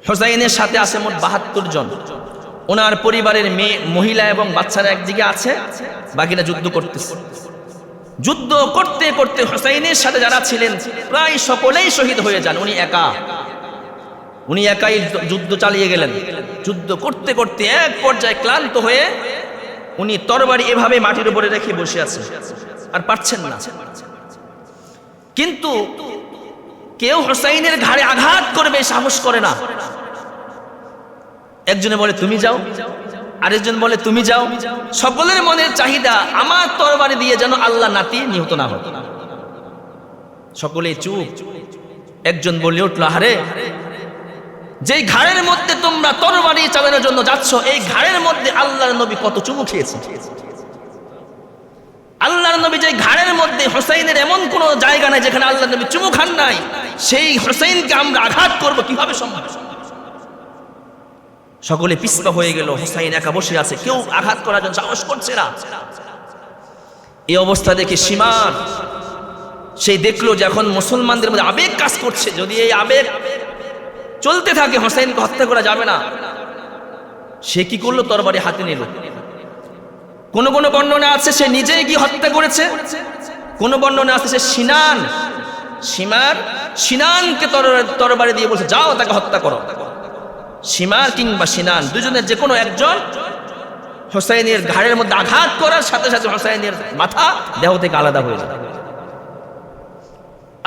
হুসাইনের সাথে আছে মোট ৭২ জন। ওনার পরিবারের মেয়ে, মহিলা এবং বাচ্চারা একদিকে আছে, বাকিরা যুদ্ধ করতেছে। যুদ্ধ করতে করতে হুসাইনের সাথে যারা ছিলেন প্রায় সকলেই শহীদ হয়ে যান। উনি একাই যুদ্ধ চালিয়ে গেলেন। যুদ্ধ করতে করতে এক পর্যায়ে ক্লান্ত হয়ে উনি তরবারি এভাবে মাটির উপরে রেখে বসে আছেন, আর পারছেন না। কিন্তু কেউ হুসাইনের ঘাড়ে আঘাত করবে সাহস করে না। একজনে বলে তুমি যাও, আরেকজন বলে তুমি যাও। সকলের মনের চাহিদা আমার তরবারি দিয়ে যেন আল্লাহ নাতি নিহত না হয়। সকলেই চুপ। একজন বলে উঠল, আরে যেই ঘাড়ের মধ্যে তোমরা তরবারি চালানোর জন্য যাচ্ছ, এই ঘাড়ের মধ্যে আল্লাহর নবী কত চুমু খেয়েছে। আল্লাহর নবী যে ঘাড়ের মধ্যে, হুসাইনের এমন কোন জায়গা নাই যেখানে আল্লাহর নবী চুমু খান নাই। সেই হুসাইনকে আমরা আঘাত করব কিভাবে সম্ভব? সকলে পিছপা হয়ে গেল। হুসাইন একা বসে আছে, কেউ আঘাত করার জন্য সাহস করছে না। এই অবস্থা দেখে সীমার সেই দেখলো যে এখন মুসলমানদের মধ্যে আবেগ কাজ করছে। যদি এই আবেগ চলতে থাকে হুসাইনকে হত্যা করা যাবে না। সে কি করলো? তরবারি হাতে নিল। কোন কোন বর্ণনা আছে সে নিজেই গিয়ে হত্যা করেছে, কোন বর্ণনা আছে সে সিনানকে তরবারি দিয়ে বলছে যাও তাকে হত্যা করো। সীমার কিংবা সিনান দুজনের যে কোনো একজন হুসাইনের ঘাড়ের মধ্যে আঘাত করার সাথে সাথে হুসাইনের মাথা দেহ থেকে আলাদা হয়ে যায়।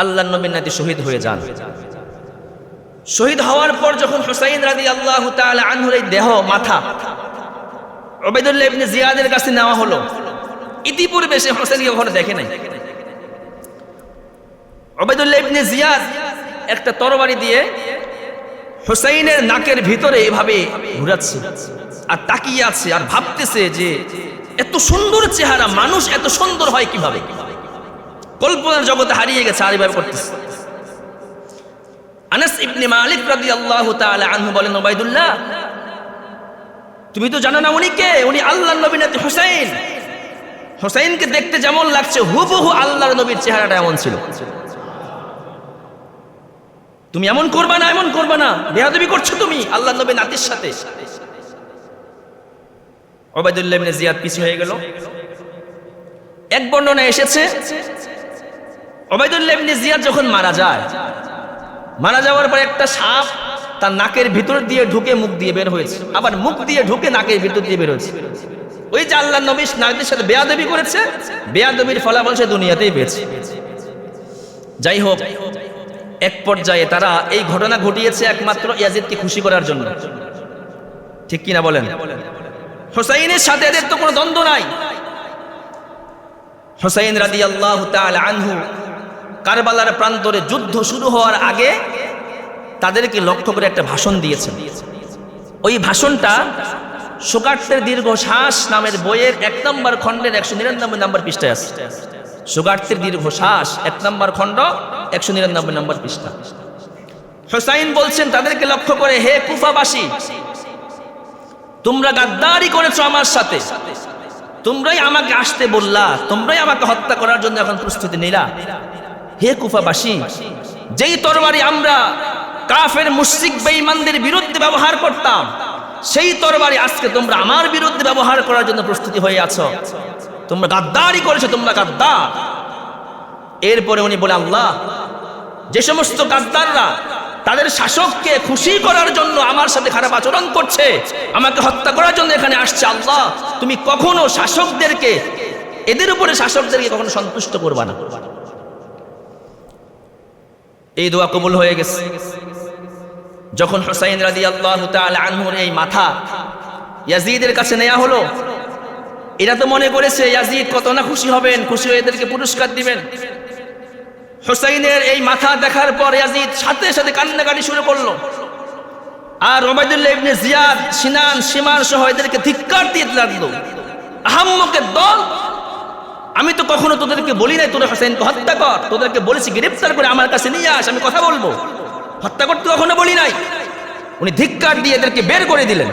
আল্লাহর নবীর নাতি শহীদ হয়ে যান। শহীদ হওয়ার পর যখন হুসাইন রাদিয়াল্লাহু তাআলা আনহুর এই দেহ, মাথা উবাইদুল্লাহ ইবনে জিয়াদের কাছে নেওয়া হলো। ইতিপূর্বে সে হুসাইনকে কখনো দেখে নাই। উবাইদুল্লাহ ইবনে জিয়াদ একটা তরবারি দিয়ে হুসাইনের নাকের ভিতরে এভাবে ঘুরাচ্ছে আর তাকিয়ে আছে আর ভাবতেছে যে এত সুন্দর চেহারা, মানুষ এত সুন্দর হয় কিভাবে? কল্পনার জগতে হারিয়ে গেছে আর এভাবে করতেছে। আনাস ইবনে মালিক রাদিয়াল্লাহু তাআলা আনহু বলেন, উবাইদুল্লাহ তুমি তো জানো না উনি কে? উনি আল্লাহর নবীর নাতি হুসাইন। হুসাইনকে দেখতে যেমন লাগছে হুবহু আল্লাহর নবীর চেহারাটা এমন ছিল। তুমি এমন করবা না, এমন করবা না, বেয়াদবি করছো তুমি আল্লাহর নবীর নাতির সাথে। উবাইদুল্লাহ ইবনে জিয়াদ পিছু হয়ে গেল। এক বর্ণনা এসেছে উবাইদুল্লাহ ইবনে জিয়াদ যখন মারা যাওয়ার পর একটা সাপ তার নাকের ভিতর দিয়ে ঢুকে মুখ দিয়ে বের হয়েছে, আবার মুখ দিয়ে ঢুকে নাকের ভিতর দিয়ে বের হয়েছে। ওই যে আল্লাহর নবীর নাতির সাথে বেয়াদবি করেছে, বেয়াদবির ফলাফল সে দুনিয়াতেই পেয়েছে। যাই হোক, এক পর্যায়ে তারা এই ঘটনা ঘটিয়েছে একমাত্র ইয়াজিদকে খুশি করার জন্য। ঠিক কিনা বলেন? হুসাইনের সাথে এদের তো কোনো দ্বন্দ্ব নাই। হুসাইন রাদিয়াল্লাহু তাআলা আনহু কারবালার প্রান্তরে যুদ্ধ শুরু হওয়ার আগে তাদেরকে লক্ষ্য করে একটা ভাষণ দিয়েছেন। ওই ভাষণটা সুগার্তের দীর্ঘ শ্বাস নামের বইয়ের ১ নম্বর খণ্ডের ১৯৯ নম্বর পৃষ্ঠায় আছে। সুগার্তের দীর্ঘ শ্বাস ১ নম্বর খণ্ড ১৯৯ নম্বর পৃষ্ঠা। হুসাইন বলছেন তাদেরকে লক্ষ্য করে, হে কুফাবাসী, তোমরা গাদ্দারি করেছো আমার সাথে, তোমরাই আমাকে আসতে বললা, তোমরাই আমাকে হত্যা করার জন্য এখন প্রস্তুতি নিলা। হে কুফাবাসী, যেই তরবারি আমরা কাফের মুশরিক বেঈমানদের বিরুদ্ধে ব্যবহার করতাম, সেই তরবারি আজকে তোমরা আমার বিরুদ্ধে ব্যবহার করার জন্য প্রস্তুতি হয়ে আছো। তোমরা গাদ্দারি করেছো, তোমরা গাদ্দার। এরপরে উনি বলে, আল্লাহ, যে সমস্ত গাদ্দাররা তাদের শাসককে খুশি করার জন্য আমার সাথে খারাপ আচরণ করছে, আমাকে হত্যা করার জন্য এখানে আসছে, আল্লাহ তুমি কখনো এদের উপরে শাসকদেরকে কখনো সন্তুষ্ট করবা না। এই দোয়া কবুল হয়ে গেছে। যখন হুসাইন রাদিয়াল্লাহু তাআলা আনহুর এই মাথা ইয়াজিদের কাছে নেওয়া হলো, এরা তো মনে করেছে ইয়াজিদ কত না খুশি হবেন, খুশি হয়ে এদেরকে পুরস্কার দিবেন। হুসাইনের এই মাথা দেখার পর ইয়াজিদ সাথে সাথে কান্নাকাটি শুরু করলো। আর উবাইদুল্লাহ ইবনে জিয়াদ, সিনান, শিমার সহ এদেরকে ধিক্কার দিতে লাগলো। আহাম্মকের দল, আমি তো কখনো তোদেরকে বলি নাই তোরা হুসাইনকে হত্যা কর, তোদেরকে বলেছি গ্রেফতার করে আমার কাছে নিয়ে আস, আমি কথা বলবো, হত্যা করতে কখনো বলি নাই। উনি ধিক্কার দিয়ে এদেরকে বের করে দিলেন।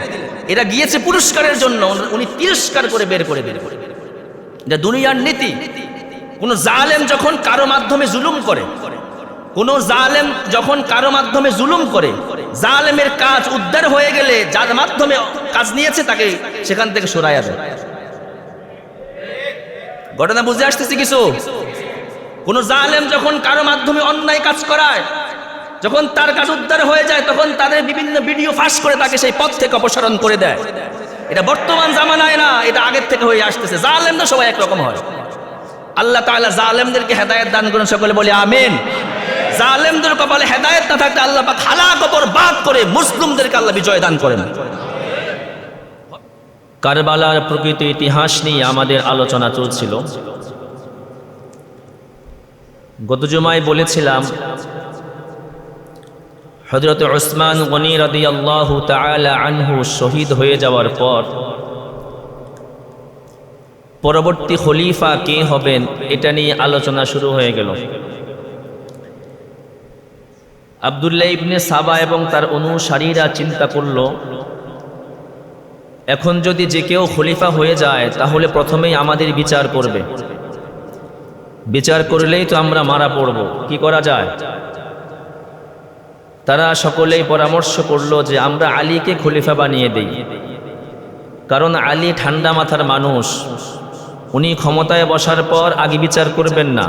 এরা গিয়েছে পুরস্কারের জন্য, উনি তিরস্কার করে বের করে দিলেন। এটা দুনিয়ার নীতি। কোন জালেম যখন কারো মাধ্যমে জুলুম করে, জালেমের কাজ উদ্ধার হয়ে গেলে যার মাধ্যমে কাজ নিয়েছে তাকে সেখান থেকে সরাইয়া দেয়। ঘটনা বুঝে আসতেছে কিছু? কোন জালেম যখন কারো মাধ্যমে অন্যায় কাজ করায়, যখন তার কাজ উদ্ধার হয়ে যায়, তখন তাদের বিভিন্ন ভিডিও ফাঁস করে তাকে সেই পথ থেকে অপসারণ করে দেয়। এটা বর্তমান জামানায় না, এটা আগের থেকে হয়ে আসতেছে। জালেমরা সবাই একরকম হয়। আল্লাহ তাআলা জালেমদেরকে হেদায়েত দান করুন, সকলে বলি আমিন। জালেমদের কপালে হেদায়েত না থাকলে আল্লাহ পাক হালাক বরবাদ করে মুসলিমদেরকে আল্লাহ বিজয় দান করেন। কারবালার প্রকৃত ইতিহাস নিয়ে আমাদের আলোচনা চলছিল। গত জুমায় বলেছিলাম হযরত উসমান গনি রাদিয়াল্লাহু তাআলা আনহু শহীদ হয়ে যাওয়ার পর পরবর্তী খলিফা কে হবেন এটা নিয়ে আলোচনা শুরু হয়ে গেল। আব্দুল্লাহ ইবনে সাবা এবং তার অনুসারীরা চিন্তা করল, এখন যদি যে কেউ খলিফা হয়ে যায় তাহলে প্রথমেই আমাদের বিচার করবে, বিচার করলেই তো আমরা মারা পড়ব, কি করা যায়? তারা সকলেই পরামর্শ করল যে আমরা আলীকে খলিফা বানিয়ে দেই, কারণ আলী ঠান্ডা মাথার মানুষ। উনি ক্ষমতায় বসার পর আগে বিচার করবেন না,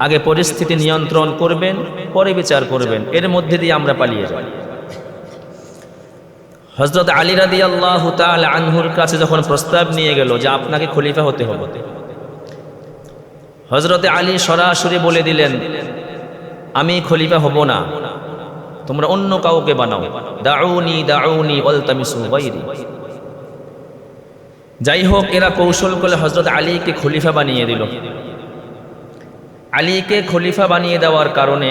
আগে পরিস্থিতি নিয়ন্ত্রণ করবেন, পরে বিচার করবেন, এর মধ্যে দিয়ে আমরা পালিয়ে যাই। হযরত আলী রাদিয়াল্লাহু তাআলা আনহুর কাছে যখন প্রস্তাব নিয়ে গেল যে আপনাকে খলিফা হতে হবে, হযরত আলী সরাসরি বলে দিলেন, আমি খলিফা হব না, তোমরা অন্য কাউকে বানাও, দাউনি দাউনি ওয়ালতামিসু গায়রি। যাই হোক, এরা কৌশল করে হযরত আলীকে খলিফা বানিয়ে দিল। আলীকে খলিফা বানিয়ে দেওয়ার কারণে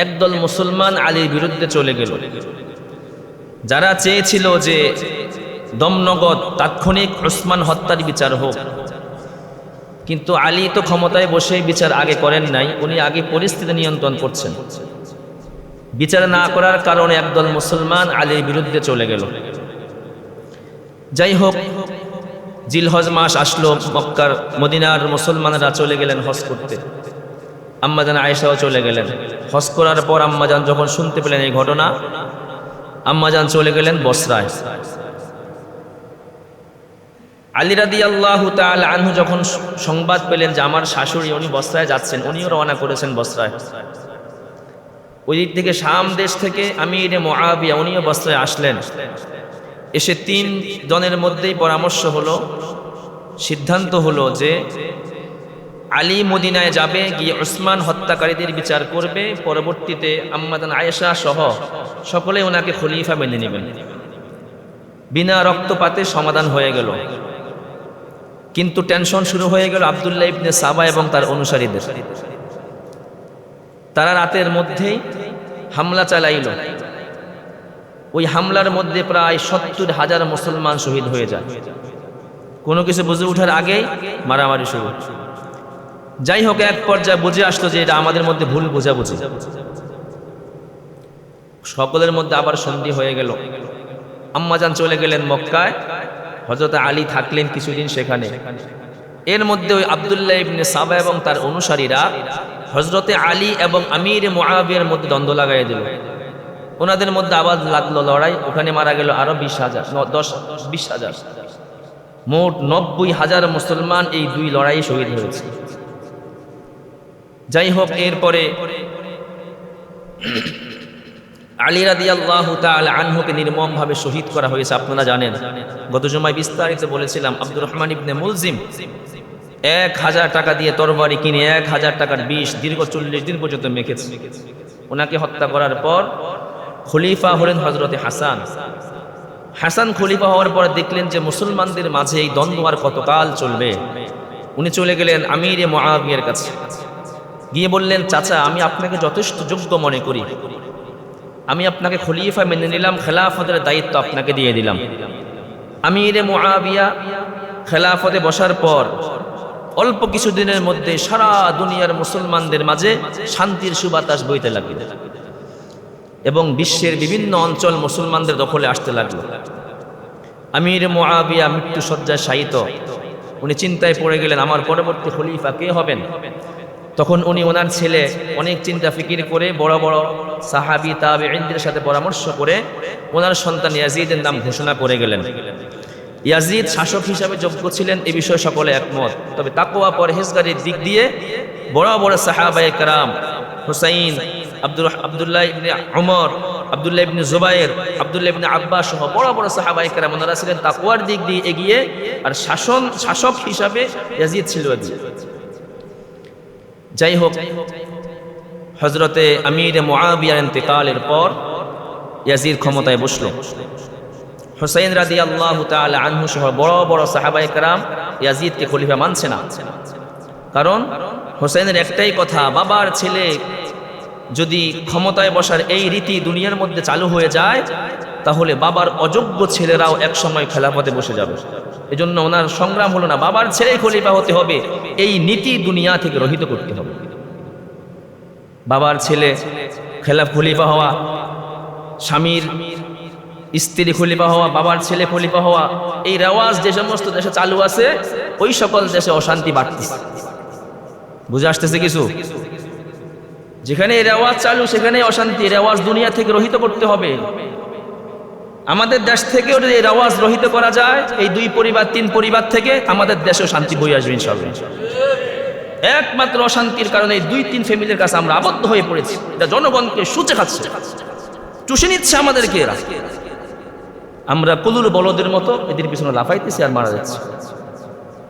একদল মুসলমান আলীর বিরুদ্ধে চলে গেল। যারা চেয়েছিল যে দমনগদ তাৎক্ষণিক উসমান হত্যার বিচার হোক, কিন্তু আলী তো ক্ষমতায় বসে বিচার আগে করেন নাই, উনি আগে পরিস্থিতি নিয়ন্ত্রণ করছেন। বিচার না করার কারণে একদল মুসলমান আলীর বিরুদ্ধে চলে গেল। যাই হোক, জিলহজ মাস আসলো, মক্কার মদিনার মুসলমানরা চলে গেলেন হজ করতে। আম্মাজান আয়েশাও চলে গেলেন। হজ করার পর আম্মাজান যখন শুনতে পেলেন এই ঘটনা, আম্মাজান চলে গেলেন বসরায়। আলী রাদিয়াল্লাহু তাআলা আনহু যখন সংবাদ পেলেন যে আমার শাশুড়ি উনি বসরায় যাচ্ছেন, উনিও রওনা করেছেন বসরায়। ওই দিক থেকে শাম দেশ থেকে আমির মুআবিয়া উনিও বসরায় আসলেন। এসে 3 জনের মধ্যেই পরামর্শ হলো, সিদ্ধান্ত হলো যে আলী মদিনায় যাবে, গিয়ে উসমান হত্যাকারীদের বিচার করবে, পরবর্তীতে আম্মাজান আয়েশা সহ সকলে ওনাকে খলিফা মেনে নেবেন। বিনা রক্তপাতে সমাধান হয়ে গেল। কিন্তু টেনশন শুরু হয়ে গেল আব্দুল্লাহ ইবনে সাবা এবং তার অনুসারীদের। তারা রাতের মধ্যেই হামলা চালাইল। ওই হামলার মধ্যে প্রায় 70,000 মুসলমান শহীদ হয়ে যায়। কোনো কিছু বুঝে ওঠার আগেই মারামারি শুরু। যাই হোক, এক পর্যায়ে বুঝে আসলো যে এটা আমাদের মধ্যে ভুল বোঝাবুঝি। সকলের মধ্যে আবার সন্ধি হয়ে গেল। আম্মাজান চলে গেলেন মক্কায়, হযরত আলী থাকলেন কিছুদিন সেখানে। এর মধ্যে ওই আব্দুল্লাহ ইবনে সাবা এবং তার অনুসারীরা হযরতে আলী এবং আমির মুআবিয়ার মধ্যে দ্বন্দ্ব লাগাই দিল। ওনাদের মধ্যে আবার লাগলো লড়াই। ওখানে মারা গেল আরো 20,000 মোট 90,000 মুসলমান এই 2 লড়াই শহীদ হয়েছে। যাই হোক, এরপরে আলী রাদিয়াল্লাহু তাআলা আনহুকে নির্মমভাবে শহীদ করা হয়েছে। আপনারা জানেন, গত জুমায় বিস্তারিত বলেছিলাম, আব্দুর রহমান ইবনে মুলজিম 1000 টাকা দিয়ে তরবারি কিনে 1000 টাকার বিষ দীর্ঘ 40 দিন পর্যন্ত মেখেছে। ওনাকে হত্যা করার পর খলিফা হলেন হযরতে হাসান। হাসান খলিফা হওয়ার পর দেখলেন যে মুসলমানদের মাঝে এই দ্বন্দ্ব আর কতকাল চলবে। উনি চলে গেলেন আমিরে মুআবিয়ার কাছে, গিয়ে বললেন, চাচা, আমি আপনাকে যথেষ্ট যোগ্য মনে করি, আমি আপনাকে খলিফা মেনে নিলাম, খেলাফতের দায়িত্ব আপনাকে দিয়ে দিলাম। আমিরে মুআবিয়া খেলাফতে বসার পর অল্প কিছুদিনের মধ্যে সারা দুনিয়ার মুসলমানদের মাঝে শান্তির সুবাতাস বইতে লাগল এবং বিশ্বের বিভিন্ন অঞ্চল মুসলমানদের দখলে আসতে লাগলো। আমির মুআবিয়া মৃত্যু শয্যায় শায়িত। উনি চিন্তায় পড়ে গেলেন, আমার পরবর্তী খলিফা কে হবেন? তখন উনি ওনার ছেলে অনেক চিন্তা ফিকির করে বড় বড় সাহাবী তাবেঈনদের সাথে পরামর্শ করে ওনার সন্তান ইয়াজিদের নাম ঘোষণা করে গেলেন। ইয়াজিদ শাসক হিসাবে যোগ্য ছিলেন, এ বিষয়ে সকলে একমত। তবে তাকওয়া পরহেজগারির দিক দিয়ে বড় বড় সাহাবায়ে কেরাম হুসাইন, আব্দুল্লাহ ইবনে উমর, আব্দুল্লাহ ইবনে জুবায়ের, আব্দুল্লাহ ইবনে আব্বাস সহ বড় বড় সাহাবায়ে কেরাম ওনারা ছিলেন তাকওয়ার দিক দিয়ে এগিয়ে, আর শাসক হিসাবে ইয়াজিদ ছিল এগিয়ে। যাই হোক, হযরতে আমির মুআবিয়ার ইন্তেকালের পর ইয়াজিদ ক্ষমতায় বসল। হুসাইন রাদিয়াল্লাহু তাআলা আনহু সহ বড় বড় সাহাবায়ে কেরাম ইয়াজিদকে খলিফা মানছে না। কারণ হুসাইনের একটাই কথা, বাবার ছেলে যদি ক্ষমতায় বসার এই রীতি দুনিয়ার মধ্যে চালু হয়ে যায়, তাহলে বাবার অযোগ্য ছেলেরাও একসময় খেলাফতে বসে যাবে। এজন্য ওনার সংগ্রাম হলো না বাবার ছেলে খলিফা হতে হবে, এই নীতি দুনিয়া থেকে রহিত করতে হবে। বাবার ছেলে খলিফা হওয়া, স্বামীর স্ত্রী খলিফা হওয়া, বাবার ছেলে খলিফা হওয়া, এই রেওয়াজ যে সমস্ত দেশে চালু আছে ওই সকল দেশে অশান্তি বাড়তেছে। বুঝে আসতেছে কিছু? যেখানে এই রেওয়াজ চালু সেখানে অশান্তি। রেওয়াজ দুনিয়া থেকে রহিত করতে হবে। আমাদের দেশ থেকেও যদি এই রেওয়াজ রহিত করা যায়, এই 2 পরিবার 3 পরিবার থেকে, আমাদের দেশেও শান্তি বয়ে আসবে ইনশাআল্লাহ। একমাত্র অশান্তির কারণে এই 2-3 ফ্যামিলির কাছে আমরা আবদ্ধ হয়ে পড়েছি। এটা জনগণকে সুচে খাচ্ছে, চুষে নিচ্ছে আমাদেরকে। এরা আমরা কুলুর বলদের মতো এদের পিছনে লাফাইতেছি আর মারা যাচ্ছে।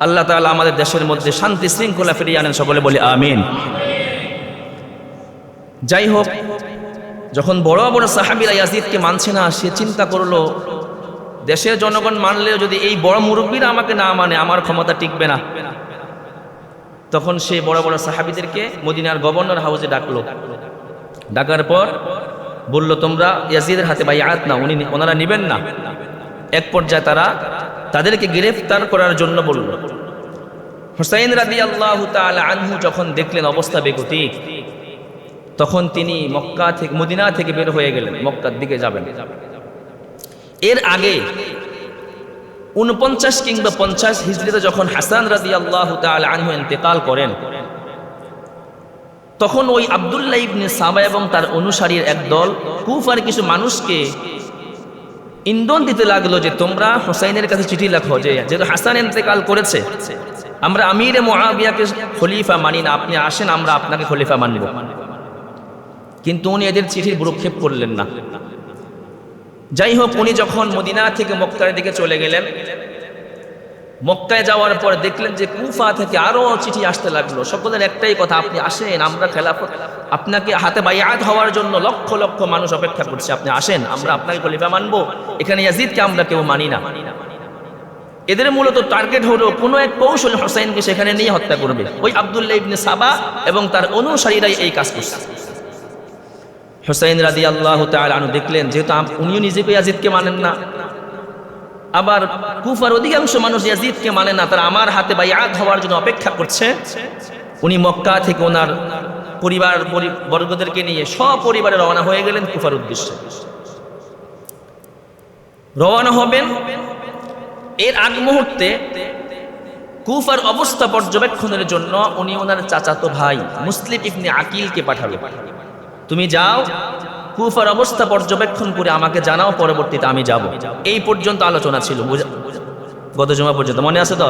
আল্লাহ তাআলা আমাদের দেশের মধ্যে শান্তি শৃঙ্খলা ফিরিয়ে আনেন, সকলে বলি আমিন। যাই হোক, যখন বড় বড় সাহাবীরা ইয়াজিদকে মানছে না, সে চিন্তা করলো দেশের জনগণ মানলেও যদি এই বড় মুরব্বীরা আমাকে না মানে আমার ক্ষমতা টিকবে না। তখন সে বড় বড় সাহাবীদেরকে মদিনার গভর্নর হাউসে ডাকলো। ডাকার পর বলল, তোমরা ইয়াজিদের হাতে বাইআত নাও। ওনারা নেবেন না। এক পর্যায়ে তাদেরকে গ্রেফতার করার জন্য বলল। হুসাইন রাদিয়াল্লাহু তাআলা আনহু যখন দেখলেন অবস্থা বেগতিক, তখন তিনি মদিনা থেকে বের হয়ে গেলেন, মক্কার দিকে যাবেন। এর আগে 49 কিংবা 50 হিজরিতে যখন হাসান রাদিয়াল্লাহু তাআলা আনহু ইন্তেকাল করেন, তখন ওই আব্দুল্লাহ ইবনে সাবা এবং তার অনুসারীর একদল কুফার কিছু মানুষকে ইন্ধন দিতে লাগলো যে তোমরা হুসাইনের কাছে চিঠি লেখো যে যেহেতু হাসান ইন্তেকাল করেছে, আমরা আমির মুআবিয়াকে খলিফা মানি না, আপনি আসেন আমরা আপনাকে খলিফা মানব। কিন্তু উনি এদের চিঠির ভ্রুক্ষেপ করলেন না। যাই হোক, উনি যখন মদিনা থেকে মক্কার দিকে চলে গেলেন, মক্কায় যাওয়ার পর দেখলেন যে কুফা থেকে আরো চিঠি আসতে লাগলো। সকলের একটাই কথা, আপনি আসেন, আমরা খেলাফত আপনাকে হাতে বাইআত হওয়ার জন্য লক্ষ লক্ষ মানুষ অপেক্ষা করছে, আপনি আসেন, আমরা আপনাকে খলিফা মানবো, এখানে ইয়াজিদকে আমরা কেউ মানি না। এদের মূলত টার্গেট হলো কোনো এক কৌশল হুসাইনকে সেখানে নিয়ে হত্যা করবে। ওই আব্দুল্লাহ ইবনে সাবা এবং তার অনুসারীরাই এই কাজ করছে। হুসাইন রাদিয়াল্লাহু তাআলা আনহু দেখলেন যেহেতু উনিও নিজেকে ইয়াজিদকে মানেন না, আবার কুফার অধিকাংশ মানুষ ইয়াজিদকে মানে না, তারা আমার হাতে বাইআত হওয়ার জন্য অপেক্ষা করছে। উনি মক্কা থেকে ওনার পরিবার বর্গদেরকে নিয়ে সপরিবারে রওনা হয়ে গেলেন কুফার উদ্দেশ্যে। রওনা হবেন, এর আগ মুহূর্তে কুফার অবস্থা পর্যবেক্ষণের জন্য উনি ওনার চাচাতো ভাই মুসলিম ইবনে আকিলকে পাঠালেন। তুমি যাও, কুফার অবস্থা পর্যবেক্ষণ করে আমাকে জানাও, পরবর্তীতে আমি যাব। এই পর্যন্ত আলোচনা ছিল গত জুমা পর্যন্ত, মনে আছে তো?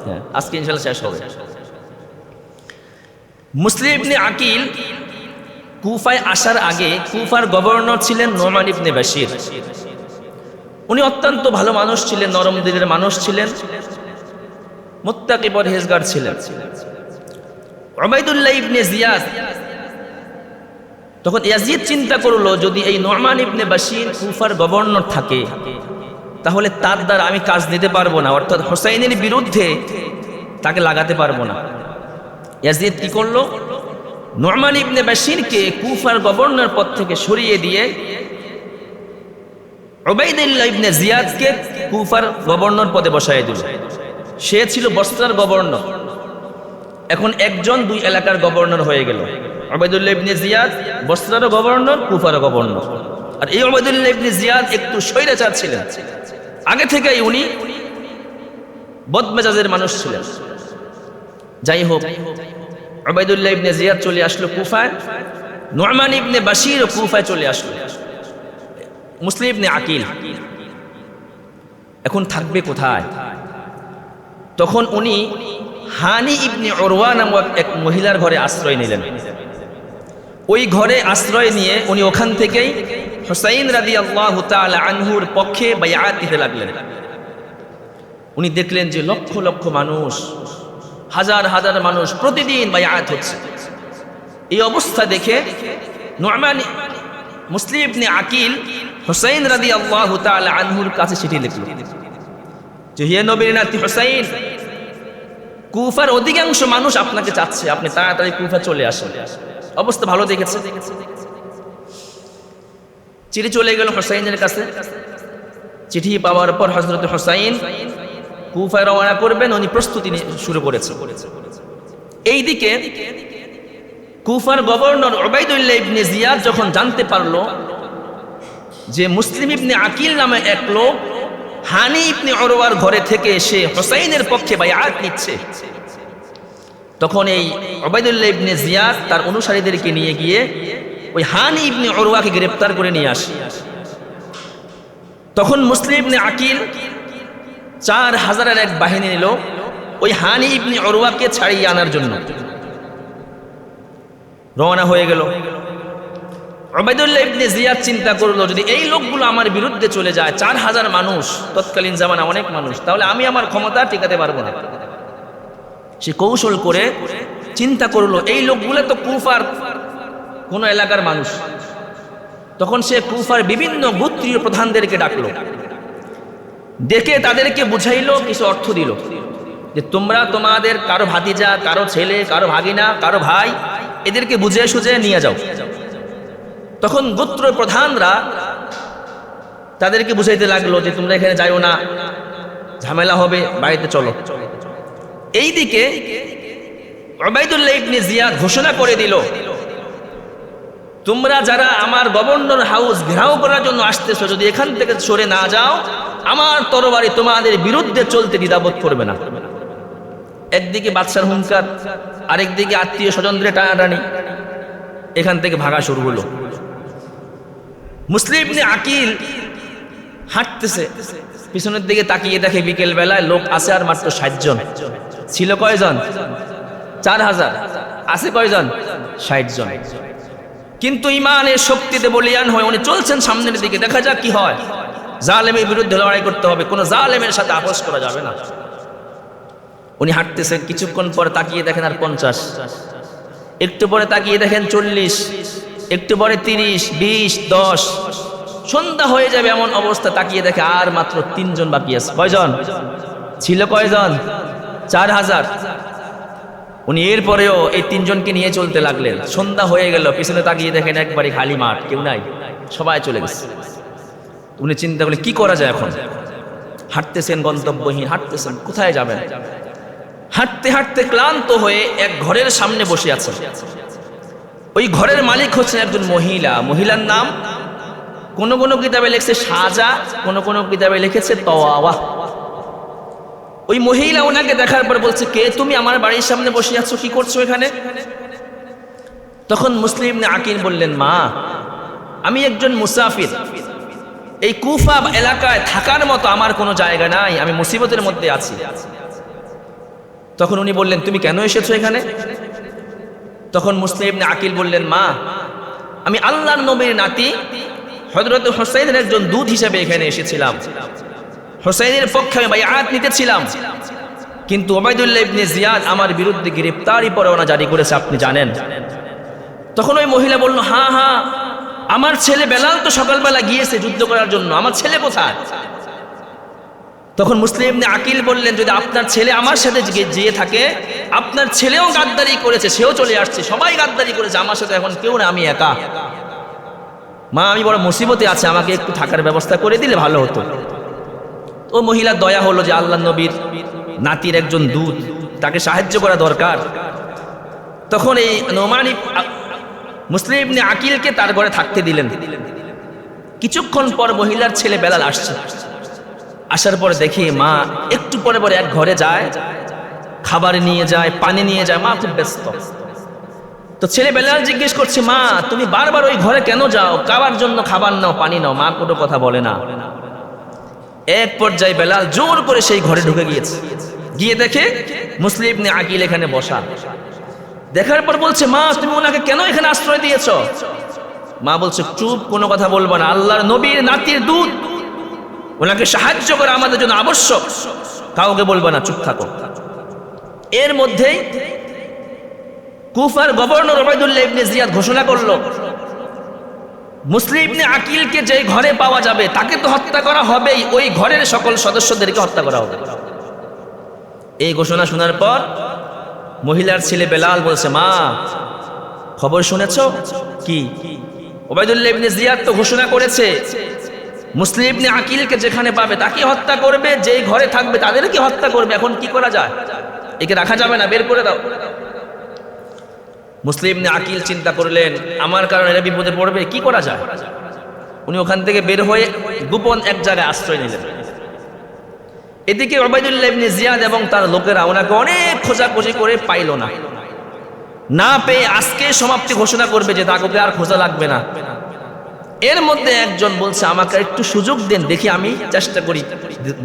হ্যাঁ, আজকে ইনশাআল্লাহ শেষ হবে। মুসলিম ইবনে আকিল কুফায় আসার আগে কুফার গভর্নর ছিলেন নোমান ইবনে বাশির। উনি অত্যন্ত ভালো মানুষ ছিলেন, নরম দিলের মানুষ ছিলেন, মুত্তাকি পরহেজগার ছিলেন। উবাইদুল্লাহ ইবনে জিয়াদ, তখন ইয়াজিদ চিন্তা করলো যদি এই নোমান ইবনে বাশির কুফার গভর্নর থাকে তাহলে তার দ্বারা আমি কাজ নিতে পারবো না, অর্থাৎ হুসাইনের বিরুদ্ধে তাকে লাগাতে পারবো না। ইয়াজিদ কি করলো, নোমান ইবনে বাশিরকে কুফার গভর্নর পদ থেকে সরিয়ে দিয়ে উবাইদুল্লাহ ইবনে জিয়াদকে কুফার গভর্নর পদে বসায় দিল। সে ছিল বসরার গভর্নর, এখন একজন 2 এলাকার গভর্নর হয়ে গেল। উবাইদুল্লাহ ইবনে জিয়াদ বসরারও গভর্নর, কুফারও গভর্নর। আর এই উবাইদুল্লাহ ইবনে জিয়াদ একটু স্বৈরাচার ছিলেন, আগে থেকেই উনি বদমেজাজের মানুষ ছিলেন। যাই হোক, উবাইদুল্লাহ ইবনে জিয়াদ চলে আসলো কুফায়, নু'মান ইবনে বাশির কুফায় চলে আসলো, মুসলিম ইবনে আকিল এখন থাকবে কোথায়? তখন উনি হানি ইবনে উরওয়া নামক এক মহিলার ঘরে আশ্রয় নিলেন। ওই ঘরে আশ্রয় নিয়ে উনি ওখান থেকেই হুসাইন রাদিয়াল্লাহু তাআলা আনহুর পক্ষে বায়াত দিতে লাগলেন। উনি দেখলেন যে লক্ষ লক্ষ মানুষ, হাজার হাজার মানুষ প্রতিদিন বায়াত হচ্ছে। এই অবস্থা দেখে নু'মান মুসলিম ইবনে আকিল হুসাইন রাদিয়াল্লাহু তাআলা আনহুর কাছে চিঠি লিখল যে হে নবীর নাতি হুসাইন, কুফার অধিকাংশ মানুষ আপনাকে চাচ্ছে, আপনি তাড়াতাড়ি কুফা চলে আসেন। অবস্থা ভালো দেখেছে, চিঠি চলে গেল হুসাইনের কাছে। চিঠি পাওয়ার পর হযরত হুসাইন কুফায় রওনা করবেন, উনি প্রস্তুতি শুরু করেছে। এইদিকে কুফার গভর্নর উবাইদুল্লাহ ইবনে জিয়াদ যখন জানতে পারলো যে মুসলিম ইবনে আকিল নামে এক লোক হানি ইবনে উরওয়ার ঘরে থেকে সে হুসাইনের পক্ষে বায়াত নিচ্ছে, তখন এই উবাইদুল্লাহ ইবনে জিয়াদ তার অনুসারীদেরকে নিয়ে গিয়ে ওই হানি ইবনে উরওয়াকে গ্রেফতার করে নিয়ে আসে। তখন মুসলিম ইবনে আকিল 4000-এর এক বাহিনী নিল ওই হানি ইবনে উরওয়াকে ছাড়িয়ে আনার জন্য। রওনা হয়ে গেল। উবাইদুল্লাহ ইবনে জিয়াদ চিন্তা করলো, যদি এই লোকগুলো আমার বিরুদ্ধে চলে যায়, 4000 মানুষ, তৎকালীন জামানা অনেক মানুষ, তাহলে আমি আমার ক্ষমতা টিকাতে পারবো না। সে কৌশল করে চিন্তা করলো এই লোকগুলো তো কুফার কোন এলাকার মানুষ। তখন সে কুফার বিভিন্ন গোত্রীয় প্রধানদেরকে ডাকলো, ডেকে তাদেরকে বুঝাইলো, কিছু অর্থ দিল যে তোমরা তোমাদের কারো ভাতিজা, কারো ছেলে, কারো ভাগিনা, কারো ভাই, এদেরকে বুঝিয়ে সুঝে নিয়ে যাও। তখন গোত্র প্রধানরা তাদেরকে বুঝাইতে লাগলো যে তোমরা এখানে যাইও না, ঝামেলা হবে, বাড়িতে চলো। এইদিকে উবাইদুল্লাহ ইবনে জিয়াদ ঘোষণা করে দিল, তোমরা যারা আমার গভর্নর হাউস ঘেরাও করার জন্য আসতেছো, যদি এখান থেকে সরে না যাও, আমার তরবারি তোমাদের বিরুদ্ধে চলতে দ্বিধাবোধ করবে না। একদিকে বাদশার হুঙ্কার, আরেকদিকে আত্মীয় স্বজনদের টানাটানি, এখান থেকে ভাগা শুরু হলো। মুসলিম ইবনে আকিল হাঁটতেছে, পিছনের দিকে তাকিয়ে দেখে বিকেল বেলায় লোক আছে আর মাত্র 60 জন। ছিল কয়জন? 4000। আছে কয়জন? 60 জন। কিন্তু ইমানের শক্তিতে বলিয়ান হয়ে উনি চলছেন সামনের দিকে, দেখা যাক কি হয়। জালেমের বিরুদ্ধে লড়াই করতে হবে, কোনো জালেমের সাথে আপোষ করা যাবে না। উনি হাঁটতেছেন, কিছুক্ষণ পরে তাকিয়ে দেখেন আর 50, একটু পরে তাকিয়ে দেখেন 40, একটু পরে 30, 20, 10, সন্ধ্যা হয়ে যাবে এমন অবস্থা, তাকিয়ে দেখে আর মাত্র 3 জন বাকি আছে। কয়জন ছিল? কয়জন? 4000। উনি এরপরেও এই 3 জনকে নিয়ে চলতে লাগলেন। সন্ধ্যা হয়ে গেল, পিছনে তাকিয়ে দেখেন একবারই খালি মাঠ, কেউ নাই, সবাই চলে গেছে। উনি চিন্তা করলেন কি করা যায় এখন। হাঁটতেছেন গন্তব্যহীন, হাঁটতেছেন, কোথায় যাবেন? হাঁটতে হাঁটতে ক্লান্ত হয়ে এক ঘরের সামনে বসে আছেন। ওই ঘরের মালিক হচ্ছেন একজন মহিলা। মহিলার নাম কোন কোন কিতাবে লিখছে সাজা, কোন কোন কিতাবে লিখেছে তওয়াওয়া। ওই মহিলা ওনাকে দেখার পর বলছে, কে তুমি? আমার বাড়ির সামনে বসে আছো, কি করছো এখানে? তখন মুসলিম ইবনে আকিল বললেন, মা, আমি একজন মুসাফির, এই কুফা এলাকায় থাকার মতো আমার কোনো জায়গা নাই, আমি মুসিবতের মধ্যে আছি। তখন উনি বললেন, তুমি কেন এসেছো এখানে? তখন মুসলিম ইবনে আকিল বললেন, মা, আমি আল্লাহর নবীর নাতি হযরত হুসাইনের একজন দূত হিসেবে এখানে এসেছিলাম। হুসাইনের পক্ষে আমি বায়াত নিতেছিলাম, কিন্তু উবাইদুল্লাহ ইবনে জিয়াদ আমার বিরুদ্ধে গ্রেফতারি পরোয়ানা জারি করেছে, আপনি জানেন। তখন ওই মহিলা বলল, হ্যাঁ হ্যাঁ, আমার ছেলে বেলাল তো সকালবেলা গিয়েছে যুদ্ধ করার জন্য, আমার ছেলে কোথায়? তখন মুসলিম ইবনে আকিল বললেন, যদি আপনার ছেলে আমার সাথে যেয়ে থাকে, আপনার ছেলেও গাদ্দারি করেছে, সেও চলে আসছে, সবাই গাদ্দারি করেছে, আমার সাথে এখন কেউ না, আমি একা। মা, আমি বড় মুসিবতে আছে, আমাকে একটু থাকার ব্যবস্থা করে দিলে ভালো হতো। ও মহিলার দয়া হলো যে আল্লাহ নবীর নাতির একজন দূত, তাকে সাহায্য করা দরকার। তখন এই নু'মান মুসলিম ইবনে আকিলকে তার ঘরে থাকতে দিলেন। কিছুক্ষণ পর মহিলার ছেলে বেলাল আসছে। আসার পর দেখি মা একটু পরে পরে এক ঘরে যায়, খাবার নিয়ে যায়, পানি নিয়ে যায়, মা খুব ব্যস্ত। তো ছেলে বেলাল জিজ্ঞেস করছে, মা তুমি বারবার ওই ঘরে কেন যাও? খাবার জন্য খাবার নাও, পানি নাও। মা কোনো কথা বলে না। এক পর্যায়ে বেলাল জোর করে সেই ঘরে ঢুকে গিয়েছে। গিয়ে দেখে মুসলিম ইবনে আকিল এখানে বসা। দেখার পর বলছে, মা তুমি ওনাকে কেন এখানে আশ্রয় দিয়েছো? মা বলছে, চুপ, কোনো কথা বলবো না, আল্লাহর নবীর নাতির দুধ, ওনাকে সাহায্য করা আমাদের জন্য আবশ্যক, কাউকে বলবো না, চুপ থাকো। এর মধ্যেই কুফার গভর্নর উবাইদুল্লাহ ইবনে জিয়াদ ঘোষণা করলো, মুসলিম ইবনে আকিলকে যে ঘরে পাওয়া যাবে তাকে তো হত্যা করা হবেই, ওই ঘরের সকল সদস্যদেরকে হত্যা করা হবে। এই ঘোষণা শোনার পর মহিলার ছেলে বেলাল বলছে, মা খবর শুনেছো? কি? উবাইদুল্লাহ ইবনে জিয়াদ তো ঘোষণা করেছে মুসলিম ইবনে আকিলকে যেখানে পাবে তাকে হত্যা করবে, যেই ঘরে থাকবে তাদেরকে হত্যা করবে। এখন কি করা যায়? একে রাখা যাবে না, বের করে দাও। মুসলিম ইবনে আকিল চিন্তা করলেন, আমার কারণে এরা বিপদে পড়বে, কি করা যায়? উনি ওখান থেকে বের হয়ে গোপন এক জায়গায় আশ্রয় নিলেন। এদিকে উবাইদুল্লাহ ইবনে জিয়াদ এবং তার লোকেরা ওনাকে অনেক খোঁজাখুঁজি করে পাইল না। না পেয়ে আজকে সমাপ্তি ঘোষণা করবে যে তাকে আর খোঁজা লাগবে না। এর মধ্যে একজন বলছে, আমাকে একটু সুযোগ দেন, দেখি আমি চেষ্টা করি